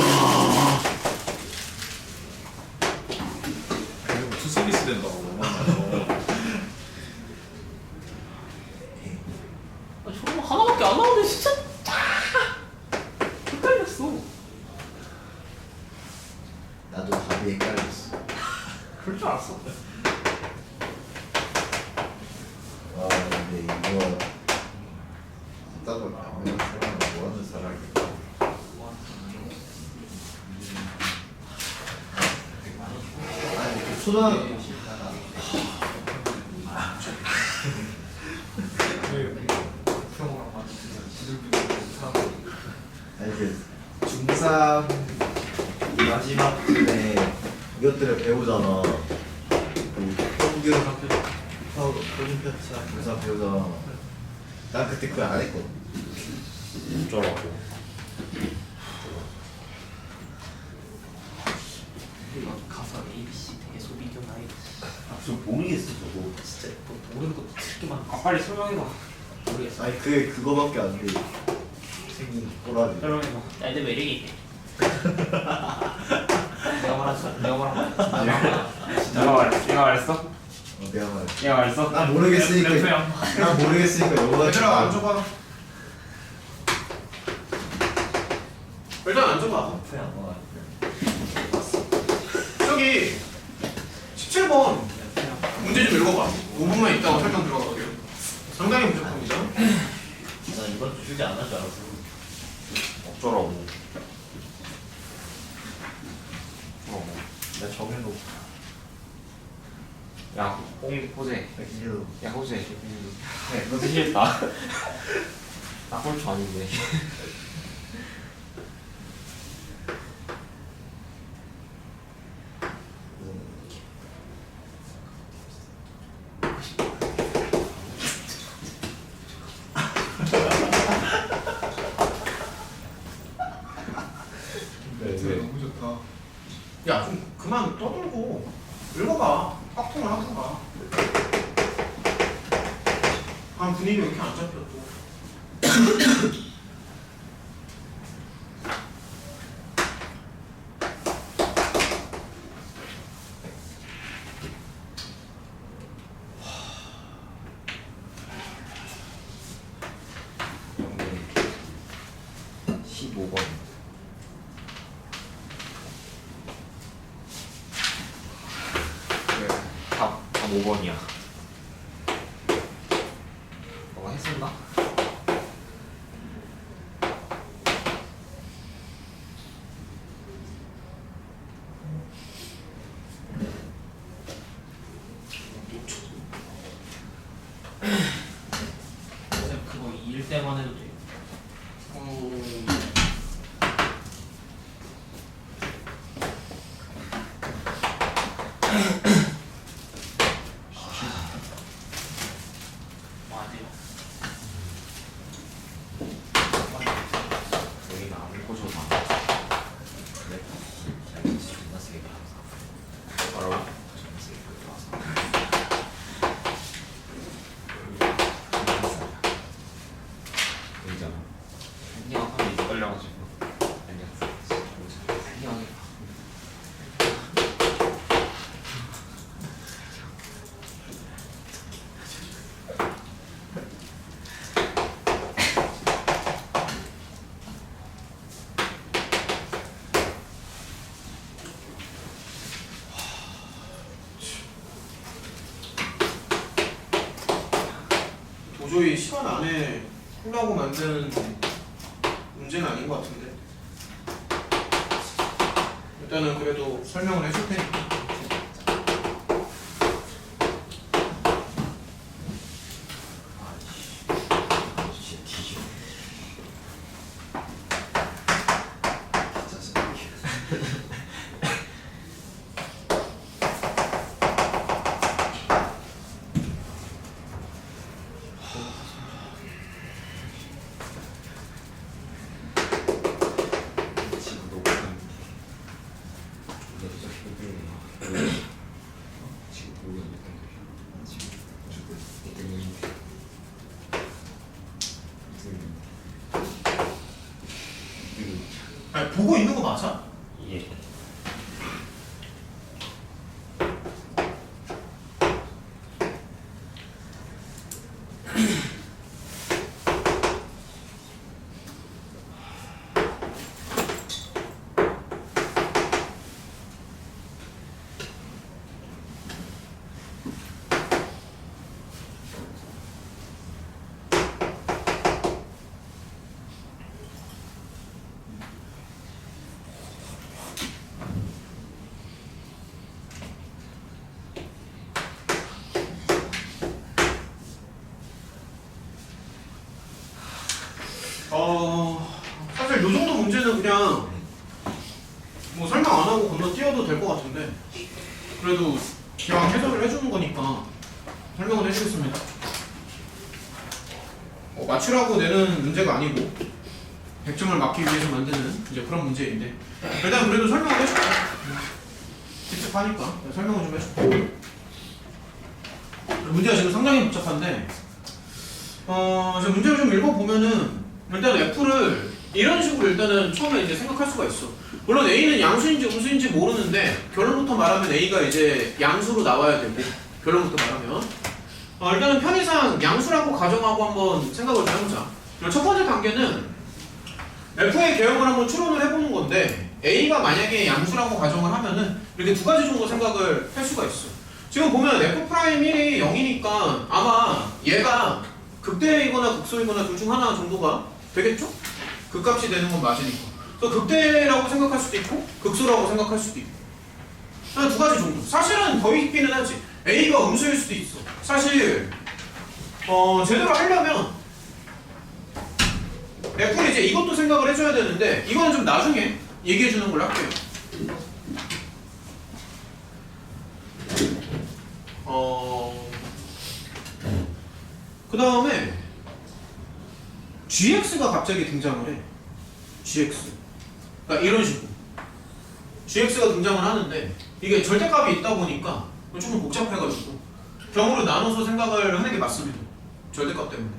투슬리스 된다고 만나서 저런 거 하나밖에 안 나오는데 진짜 헷갈렸어. 나도 답이 헷갈렸어. 그럴 줄 알았어. 와 근데 이거 따로 아무런 사람 뭐하는 사람이야. 아니 그 초등 아니 그 중3 마지막 때 이것들을 배우잖아. 그 평균 편차 교사 배우잖아. 난 그때 그거 안 했거든. 어쩌라고. 가사 ABC 되게 소비견 아이. 좀 모르겠어 저거. 진짜 뭐 모르는 것도 되게 많아. 아 빨리 설명해봐. 모르겠어. 아니 그거밖에 안 돼. 생긴 꼬라지. 설명해봐. 나한테 매력이 있네. 내가 말했어? 내가 말한 거 내가 말했어? 내가 말해. 내가 말했어? 난 모르겠으니까. 난 모르겠으니까 영어가. 얘들아 앉아봐. 일단 앉아봐. 저기 17번 문제 좀 읽어봐. 5분만 있다가 설명 들어가게요. 상당히 무조건이죠. 나 이번 주 휴지 안 할 줄 알았어. 어쩌라고. 나 정해놓고. 야, 호재. 백일로. 야, 호재. 네, 너 싫다. 나 꼴초 아닌데. 너무 좋다. 야, 좀 그만 떠들고 읽어봐. 깍통을 하든가. 아, 분위기 왜 이렇게 안 잡혀 또. 답 5번이야. 너가 했었나? 그거 2일 때만 해도 돼. 맞아요. 여기는 아무리 꽂아도 안 돼. 그래? 존나 세게 받았어. 뭐라고? 존나 세게 받았어. 여기잖아. 안녕 하면 이제 떨려가지고. 안녕. 도저히 시간 안에 풀라고 만든 문제는 아닌 것 같은데. 일단은 그래도 설명을 해줄 테니까. 진짜 뒤져. 진짜 세게. 지금 너무 힘든데. 존나 진짜 힘들네. 그거 있는 거 맞아? 예. 사실 요 정도 문제는 그냥 뭐 설명 안 하고 건너뛰어도 될 것 같은데 그래도 그냥 해석을 해주는 거니까 설명을 해주겠습니다. 맞추라고 내는 문제가 아니고 100점을 맞기 위해서 만드는 이제 그런 문제인데 일단 그래도 설명을 해줄게. 복잡하니까 설명을 좀 해줄게. 문제가 지금 상당히 복잡한데 지금 문제를 좀 읽어보면은 일단 F를 이런 식으로 일단은 처음에 이제 생각할 수가 있어. 물론 A는 양수인지 음수인지 모르는데 결론부터 말하면 A가 이제 양수로 나와야 되고 결론부터 말하면 일단은 편의상 양수라고 가정하고 한번 생각을 좀 해보자. 첫 번째 단계는 F의 개형을 한번 추론을 해보는 건데 A가 만약에 양수라고 가정을 하면은 이렇게 두 가지 정도 생각을 할 수가 있어. 지금 보면 F'1이 0이니까 아마 얘가 극대이거나 극소이거나 둘 중 하나 정도가 되겠죠? 극값이 되는 건 맞으니까. 그래서 극대라고 생각할 수도 있고 극소라고 생각할 수도 있고 한 두 가지 정도. 사실은 더 있기는 하지. A가 음수일 수도 있어. 사실 제대로 하려면 F는 이제 이것도 생각을 해줘야 되는데 이거는 좀 나중에 얘기해주는 걸로 할게요. 그 다음에 GX가 갑자기 등장을 해. GX. 그러니까 이런 식으로 GX가 등장을 하는데 이게 절대값이 있다 보니까 조금 복잡해가지고 경우를 나눠서 생각을 하는 게 맞습니다. 절대값 때문에.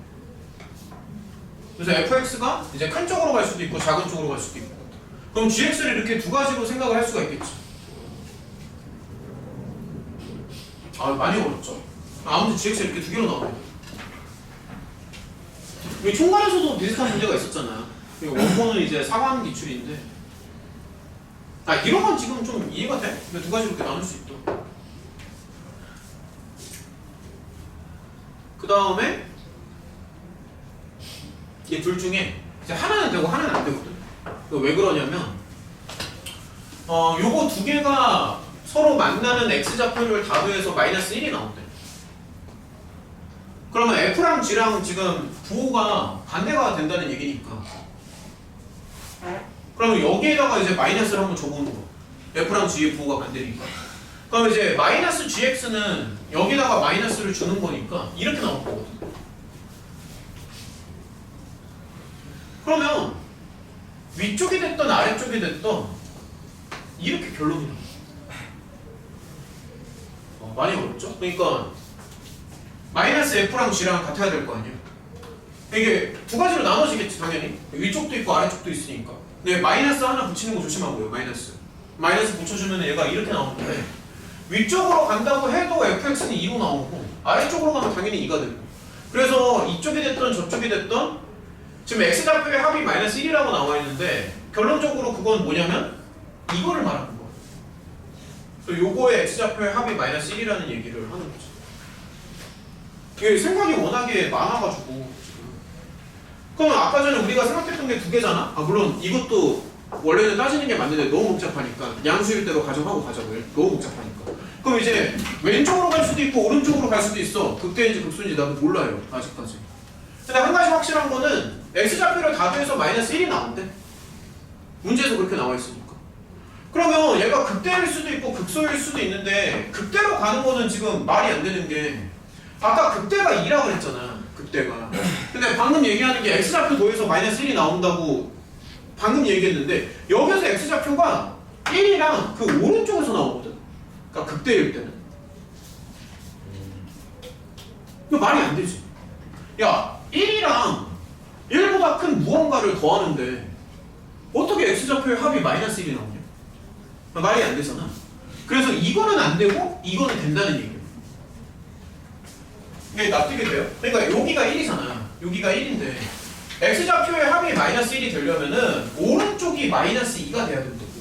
그래서 fx가 이제 큰 쪽으로 갈 수도 있고 작은 쪽으로 갈 수도 있고 그럼 gx를 이렇게 두 가지로 생각을 할 수가 있겠지. 많이 어렵죠. 아무튼 gx가 이렇게 두 개로 나옵니다. 이 총괄에서도 비슷한 문제가 있었잖아요. 원본은 이제 사관 기출인데 이런 건 지금 좀 이해가 돼? 근데 두 가지로 이렇게 나눌 수 있다. 그 다음에 이 둘 중에 이제 하나는 되고 하나는 안 되거든. 왜 그러냐면 요거 두 개가 서로 만나는 x좌표를 다도해서 마이너스 1이 나온대. 그러면 f랑 g랑 지금 부호가 반대가 된다는 얘기니까 그러면 여기에다가 이제 마이너스를 한번 줘보는 거. f랑 g의 부호가 반대니까. 그럼 이제 마이너스 gx는 여기다가 마이너스를 주는 거니까 이렇게 나올 거거든. 그러면 위쪽이 됐던 아래쪽이 됐던 이렇게 결론이 나와. 많이 어렵죠? 그러니까 마이너스 f랑 g랑 같아야 될 거 아니야. 이게 두 가지로 나눠지겠지 당연히. 위쪽도 있고 아래쪽도 있으니까. 근데 마이너스 하나 붙이는 거 조심하고요. 마이너스 붙여주면 얘가 이렇게 나오는데 위쪽으로 간다고 해도 fx는 2로 나오고 아래쪽으로 가면 당연히 2가 되고 그래서 이쪽이 됐던 저쪽이 됐던 지금 x좌표의 합이 마이너스 1이라고 나와 있는데 결론적으로 그건 뭐냐면 이거를 말하는 거야. 그래서 요거의 x좌표의 합이 마이너스 1이라는 얘기를 하는 거지. 이게 생각이 워낙에 많아가지고 그럼 아까 전에 우리가 생각했던 게 두 개잖아? 물론 이것도 원래는 따지는 게 맞는데 너무 복잡하니까 양수일 대로 가정하고 가자고요. 너무 복잡하니까. 그럼 이제 왼쪽으로 갈 수도 있고 오른쪽으로 갈 수도 있어. 극대인지 극소인지 나도 몰라요. 아직까지. 근데 한 가지 확실한 거는 x좌표를 다도해서 마이너스 1이 나온대. 문제에서 그렇게 나와 있으니까. 그러면 얘가 극대일 수도 있고 극소일 수도 있는데 극대로 가는 거는 지금 말이 안 되는 게 아까 극대가 2라고 그랬잖아. 극대가. 근데 방금 얘기하는 게 x좌표 도해서 마이너스 1이 나온다고 방금 얘기했는데 여기서 x좌표가 1이랑 그 오른쪽에서 나오거든. 그러니까 극대일 때는. 이거 말이 안 되지. 야 1이랑 1보다 큰 무언가를 더하는데 어떻게 x좌표의 합이 마이너스 1이 나오냐? 말이 안 되잖아. 그래서 이거는 안 되고 이거는 된다는 얘기예요. 이게 납득이 돼요? 그러니까 여기가 1이잖아. 여기가 1인데 x좌표의 합이 마이너스 1이 되려면은 오른쪽이 마이너스 2가 돼야 된다고.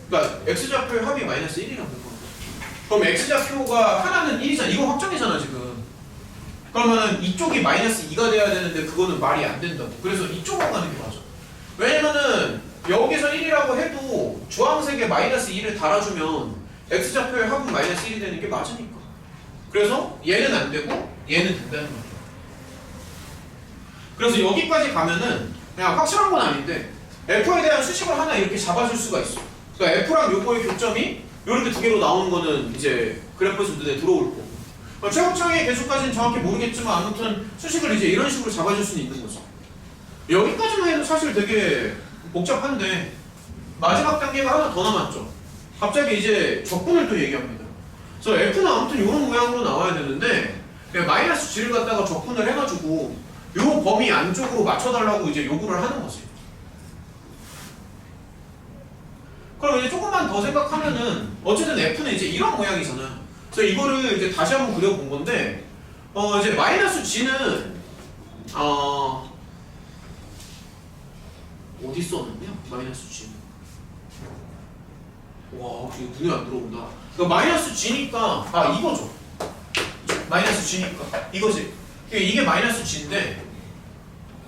그러니까 x좌표의 합이 마이너스 1이라고 거. 그럼 x좌표가 하나는 1이잖아. 이거 확정이잖아 지금. 그러면은 이쪽이 마이너스 2가 돼야 되는데 그거는 말이 안 된다고. 그래서 이쪽으로 가는 게 맞아. 왜냐면은 여기서 1이라고 해도 주황색에 마이너스 2를 달아주면 x좌표의 합은 마이너스 1이 되는 게 맞으니까. 그래서 얘는 안 되고 얘는 된다는 거야. 그래서 여기까지 가면은 그냥 확실한 건 아닌데 f에 대한 수식을 하나 이렇게 잡아줄 수가 있어. 그러니까 f랑 요거의 교점이 이렇게 두 개로 나오는 거는 이제 그래프에서 눈에 들어올 거고, 최고창의 개수까지는 정확히 모르겠지만 아무튼 수식을 이제 이런 식으로 잡아줄 수는 있는 거죠. 여기까지만 해도 사실 되게 복잡한데 마지막 단계가 하나 더 남았죠. 갑자기 이제 적분을 또 얘기합니다. 그래서 f는 아무튼 이런 모양으로 나와야 되는데 그냥 마이너스 g를 갖다가 적분을 해가지고 요 범위 안쪽으로 맞춰달라고 이제 요구를 하는 거지. 그럼 이제 조금만 더 생각하면은 어쨌든 f는 이제 이런 모양이잖아. 그래서 이거를 이제 다시 한번 그려본 건데 이제 마이너스 g는 어디 썼느냐? 마이너스 g는 와 이거 눈에 안 들어온다. 그러니까 마이너스 g니까 이거죠. 마이너스 g니까 이거지. 이게 마이너스 g인데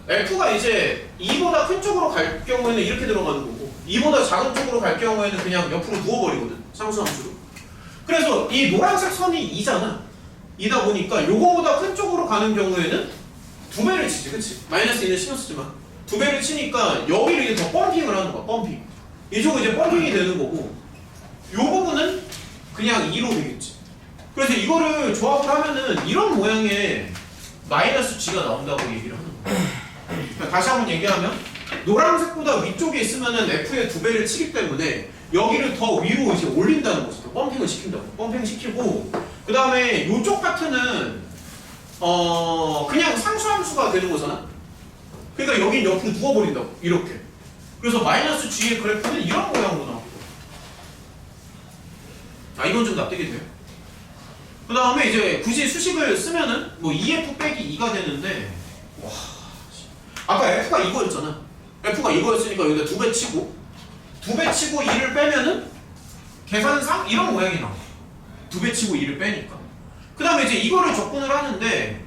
f가 이제 2보다 큰 쪽으로 갈 경우에는 이렇게 들어가는 거고 2보다 작은 쪽으로 갈 경우에는 그냥 옆으로 누워버리거든. 상수함수로. 그래서 이 노란색 선이 2잖아. 2다 보니까 요거보다 큰 쪽으로 가는 경우에는 2배를 치지. 그치? 마이너스 2는 신경 쓰지만 2배를 치니까 여기를 이제 더 펌핑을 하는 거야. 펌핑. 이쪽은 이제 펌핑이 되는 거고 요 부분은 그냥 2로 되겠지. 그래서 이거를 조합을 하면은 이런 모양의 마이너스 g가 나온다고 얘기를 하는 거야. 그러니까 다시 한번 얘기하면 노란색보다 위쪽에 있으면은 f의 2배를 치기 때문에 여기를 더 위로 이제 올린다는 거죠. 더 펌핑을 시킨다고. 펌핑 시키고 그 다음에 이쪽 파트는 그냥 상수함수가 되는 거잖아. 그러니까 여긴 옆으로 누워버린다고. 이렇게. 그래서 마이너스 g의 그래프는 이런 모양으로 나옵니다. 이건 좀 납득이 돼요. 그 다음에 이제 굳이 수식을 쓰면은 뭐 2f 빼기 2가 되는데 와 아까 f가 이거였잖아. f가 이거였으니까 여기다 2배 치고 2배 치고 2를 빼면은 계산상 이런 모양이 나와. 2배 치고 2를 빼니까. 그 다음에 이제 이거를 적분을 하는데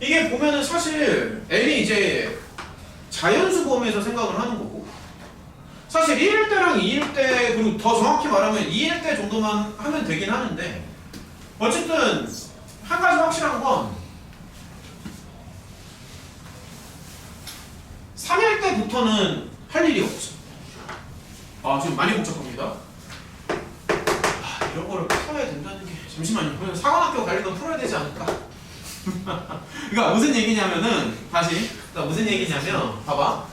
이게 보면은 사실 n이 이제 자연수 범위에서 생각을 하는 거고 사실 1일 때랑 2일 때 그리고 더 정확히 말하면 2일 때 정도만 하면 되긴 하는데 어쨌든 한 가지 확실한 건 3일 때부터는 할 일이 없어. 지금 많이 복잡합니다. 이런 거를 풀어야 된다는 게 잠시만요. 사관학교 가려면 풀어야 되지 않을까? 그러니까 무슨 얘기냐면은 다시 무슨 얘기냐면 봐봐.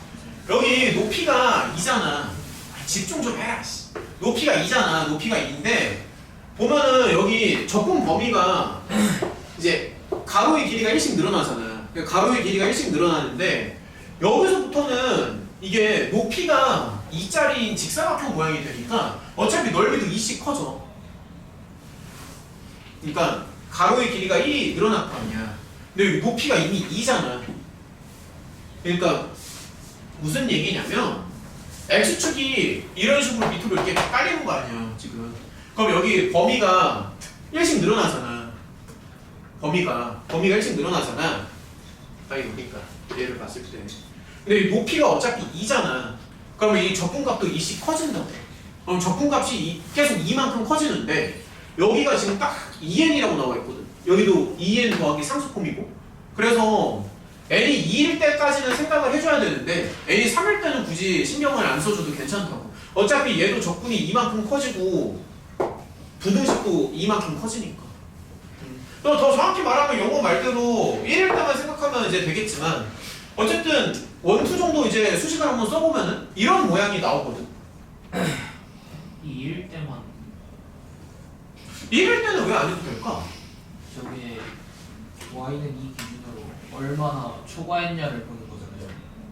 여기 높이가 2잖아. 집중 좀 해라. 높이가 2잖아. 높이가 2인데 보면은 여기 적분 범위가 이제 가로의 길이가 1씩 늘어나잖아. 그러니까 가로의 길이가 1씩 늘어나는데 여기서부터는 이게 높이가 2짜리인 직사각형 모양이 되니까 어차피 넓이도 2씩 커져. 그러니까 가로의 길이가 1이 늘어날 거 아니야. 근데 여기 높이가 이미 2잖아. 그러니까 무슨 얘기냐면 x축이 이런 식으로 밑으로 이렇게 깔리는 거 아니야 지금. 그럼 여기 범위가 1씩 늘어나잖아. 범위가 1씩 늘어나잖아. 그러니까 얘를 봤을 때 근데 이 높이가 어차피 2잖아. 그러면 이 적분값도 2씩 커진다고. 그럼 적분값이 계속 2만큼 커지는데 여기가 지금 딱 2n이라고 나와 있거든. 여기도 2n 더하기 상수폼이고 그래서 n이 2일 때까지는 생각을 해줘야 되는데 n이 3일 때는 굳이 신경을 안 써줘도 괜찮다고. 어차피 얘도 적분이 이만큼 커지고 부등식도 이만큼 커지니까. 또 더 정확히 말하면 영어 말대로 1일 때만 생각하면 이제 되겠지만 어쨌든 1, 2 정도 이제 수식을 한번 써보면은 이런 모양이 나오거든. 2일 때만 1일 때는 왜 안 해도 될까? 저게 y는 이 기준으로 얼마나 초과했냐를 보는 거잖아요.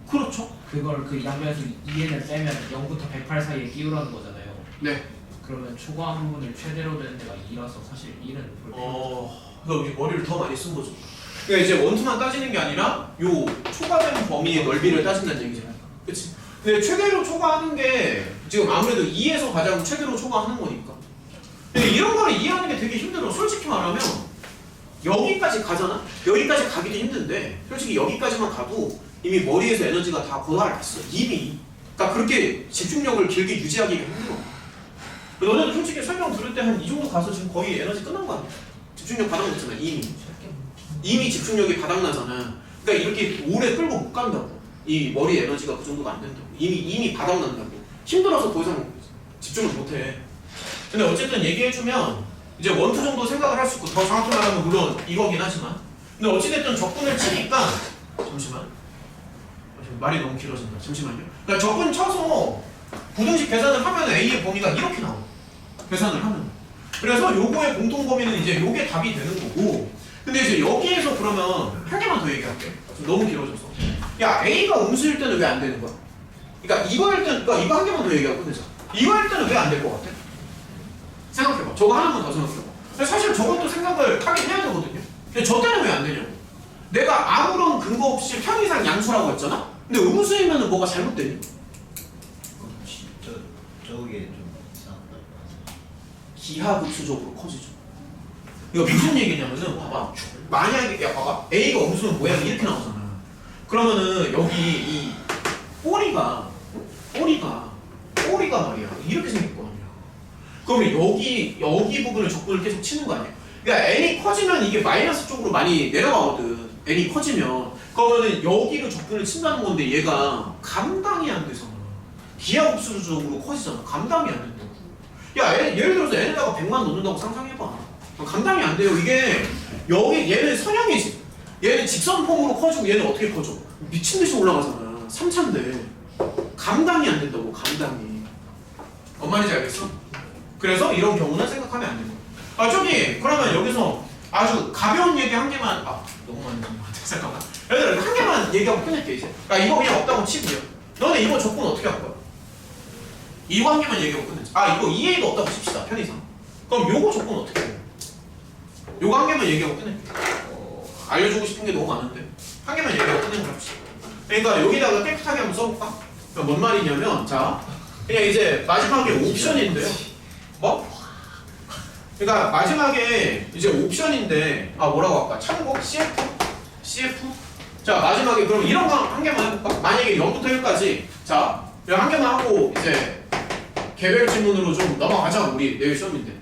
그렇죠. 그걸 그 양변에서 2n을 빼면 0부터 108 사이에 끼우라는 거잖아요. 네. 그러면 초과한 부분을 최대로 되는 데가 2라서 사실 1은 볼 필요 없죠. 그러니까 여기 머리를 더 많이 쓴 거죠. 그러니까 이제 원투만 따지는 게 아니라 요 초과되는 범위의 넓이를 따진다는 얘기잖아요. 그치? 근데 최대로 초과하는 게 지금 아무래도 2에서 가장 최대로 초과하는 거니까. 근데 이런 거를 이해하는 게 되게 힘들어. 솔직히 말하면 여기까지 가잖아? 여기까지 가기도 힘든데 솔직히 여기까지만 가도 이미 머리에서 에너지가 다 고갈됐어. 이미. 그러니까 그렇게 집중력을 길게 유지하기가 힘들어. 너네도 솔직히 설명 들을 때 한 이 정도 가서 지금 거의 에너지 끝난 거 아니야? 집중력 바닥났잖아 이미 집중력이 바닥나잖아. 그러니까 이렇게 오래 끌고 못 간다고. 이 머리 에너지가 그 정도가 안 된다고. 이미 바닥난다고. 힘들어서 더 이상 집중을 못해. 근데 어쨌든 얘기해주면 이제 원투 정도 생각을 할 수 있고 더 정확히 말하면 물론 이거긴 하지만 근데 어찌됐든 적분을 치니까 잠시만 말이 너무 길어진다. 잠시만요. 그러니까 적분 쳐서 부등식 계산을 하면 A의 범위가 이렇게 나와. 계산을 하면. 그래서 요거의 공통 범위는 이제 요게 답이 되는 거고. 근데 이제 여기에서 그러면 한 개만 더 얘기할게. 좀 너무 길어져서. 야 A가 음수일 때는 왜 안 되는 거야? 그러니까 이거일 때는 그러니까 이거 한 개만 더 얘기하고 끝내자. 이거일 때는 왜 안 될 것 같아? 생각해봐. 저거 하나만 더 생각해봐. 근데 사실 저것도 생각을 하긴 해야 되거든요. 근데 저 때는 왜 안 되냐고. 내가 아무런 근거 없이 편의상 양수라고 했잖아? 근데 음수이면은 뭐가 잘못되니? 저게 좀 이상하다. 기하급수적으로 커지죠. 이거 무슨 얘기냐면은 봐봐. 만약에 야 봐봐. A가 음수면 모양이 이렇게 나오잖아. 그러면은 여기 이 꼬리가 말이야. 이렇게 생길 거 아니야. 그러면 여기 부분을 적분을 계속 치는 거 아니야. 그러니까 n이 커지면 이게 마이너스 쪽으로 많이 내려가거든. n이 커지면. 그러면은 여기로 적분을 친다는 건데 얘가 감당이 안 되잖아. 기하급수적으로 커지잖아. 감당이 안 된다고. 야, 예를 들어서 n에다가 100만 넣는다고 상상해봐. 감당이 안 돼요. 이게 여기 얘는 선형이지. 얘는 직선 폼으로 커지고 얘는 어떻게 커져? 미친 듯이 올라가잖아. 3차인데 감당이 안 된다고. 감당이. 뭔 말인지 알겠어? 그래서 이런 경우는 생각하면 안 되는 거야. 저기 그러면 여기서 아주 가벼운 얘기 한 개만 너무 많이 것 같아. 잠깐만. 얘들아 한 개만 얘기하고 끝낼게 이제. 이거 그냥 없다고 치고요. 너네 이거 조건 어떻게 할 거야? 이거 한 개만 얘기하고 끝내자. 이거 2A가 없다고 칩시다. 편의상. 그럼 요거 조건 어떻게 해요? 요거 한 개만 얘기하고 끝낼게. 알려주고 싶은 게 너무 많은데 한 개만 얘기하고 끝내는 거 합시다. 그러니까 여기다가 깨끗하게 한번 써볼까? 그러니까 뭔 말이냐면 자 그냥 이제 마지막에 옵션인데요. 뭐? 그러니까 마지막에 이제 옵션인데 뭐라고 할까? 참고 CF? 자 마지막에 그럼 이런 거 한 개만 해볼까? 만약에 0부터 1까지 자 이거 한 개만 하고 이제 개별 질문으로 좀 넘어가자. 우리 내일 시험인데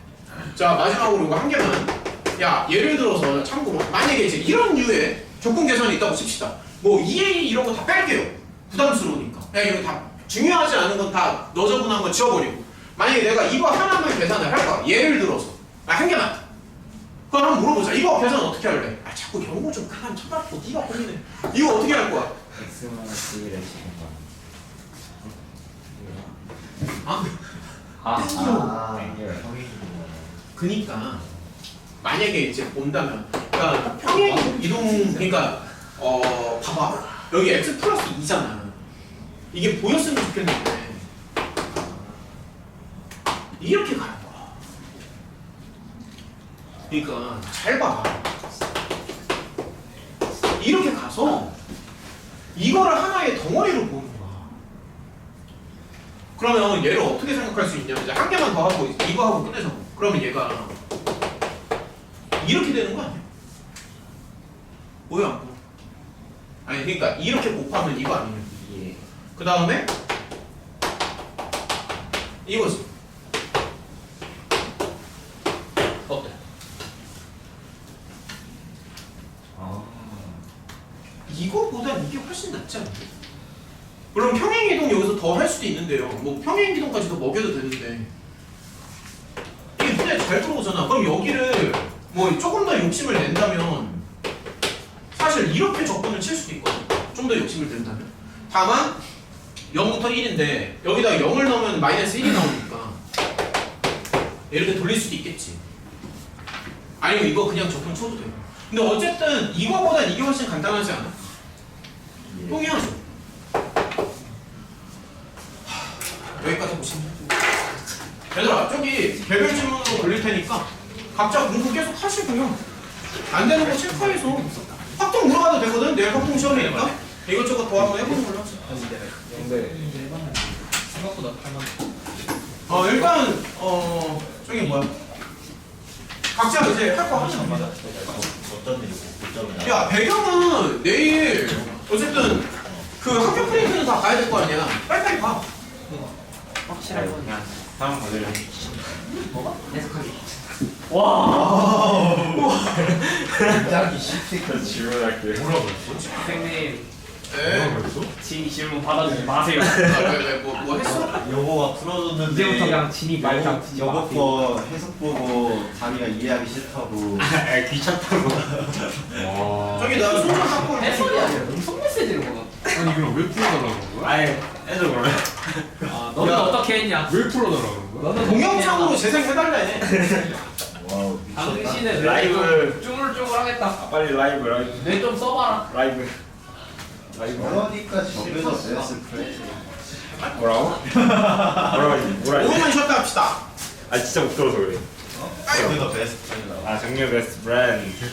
자 마지막으로 이거 한 개만 야 예를 들어서 참고로 만약에 이제 이런 류의 조건 계산이 있다고 칩시다. 뭐 EA 이런 거 다 뺄게요. 부담스러우니까 그냥 이거 다 중요하지 않은 건 다 너저분한 건 지워버리고 만약에 내가 이거 하나만 계산을 할 거야. 예를 들어서 한 개만 그럼 한번 물어보자. 이거 계산 어떻게 할래? 자꾸 영어 좀 그만 쳐다보고 네가 걸리네. 이거 어떻게 할 거야? X-1을 치는 그니까 만약에 이제 본다면 그러니까 평행 이동 그러니까 봐봐 여기 x 플러스 2잖아. 이게 보였으면 좋겠는데 이렇게 가는 거야. 그러니까 잘 봐. 이렇게 가서 이거를 하나의 덩어리로 보는 거야. 그러면 얘를 어떻게 생각할 수 있냐면 이제 한 개만 더 하고 이거 하고 끝내자고. 그러면 얘가 이렇게 되는 거 아니야? 뭐야? 아니 그러니까 이렇게 곱하면 이거 아니냐? 예. 그 다음에 이거지. 어때? 이거보다 이게 훨씬 낫지 않나? 물론 평행이동 여기서 더 할 수도 있는데요. 뭐 평행이동까지 더 먹여도 되는데 이게 눈에 잘 들어오잖아. 그럼 여기를 뭐 조금 더 욕심을 낸다면 사실 이렇게 적분을 칠 수도 있거든. 좀 더 욕심을 낸다면. 다만 0부터 1인데 여기다 0을 넣으면 마이너스 1이 나오니까 이렇게 돌릴 수도 있겠지. 아니면 이거 그냥 적분 쳐도 돼요. 근데 어쨌든 이거보단 이게 훨씬 간단하지 않아? 예. 동의하죠? 여기까지 보시면 얘들아 저기 개별 질문으로 돌릴 테니까 각자 공부 계속 하시고요. 안 되는 거 체크해서 확정 물어봐도 되거든. 내일 확정 시험이니까 이것저것 더 한번 해보는 걸로 하자. 생각보다 할만해. 일단 저기 뭐야? 각자 이제 할 거 하시면 됩니다. 어떤 일이 고점이야? 야 배경은 내일 어쨌든 그 학교 프린트는 다 가야 될 거 아니야. 빨리빨리 가. 확실하게 그냥 다음 거들려. 해석하기. 짝이 씹히고 질문할게요. 뭐라고 했어? 선생님 네. 뭐라고 했어? 진 질문 받아주지 마세요. 뭐 했어? 여보가 풀어줬는데 이제부터 그냥 진이 말 그냥 듣지 여보 마세요. 거 해석 보고 자기가 이해하기 싫다고 귀찮다고. 와. 저기 나 손좀 닦고 해설이 아니라 음성 메시지를 보내. 아니 이걸 왜 풀어달라고 그런 거야? 아예 해줘 그러면. 너는 야. 어떻게 했냐? 왜 풀어달라고 그런 거야? 너는 동영상으로 재생해달래. 와우 미쳤다. 당신의 라이브. 뇌좀 쭈글쭈글하겠다. 빨리 라이브. 뇌 좀 써봐라. 라이브. 그러니까 저기서 베스트 프레즈 뭐라고? 뭐라고? 5분만 쉬었다 합시다. 아 진짜 못 들어서 그래. 저기서 베스트 프레즈 아 정규 베스트 브랜드.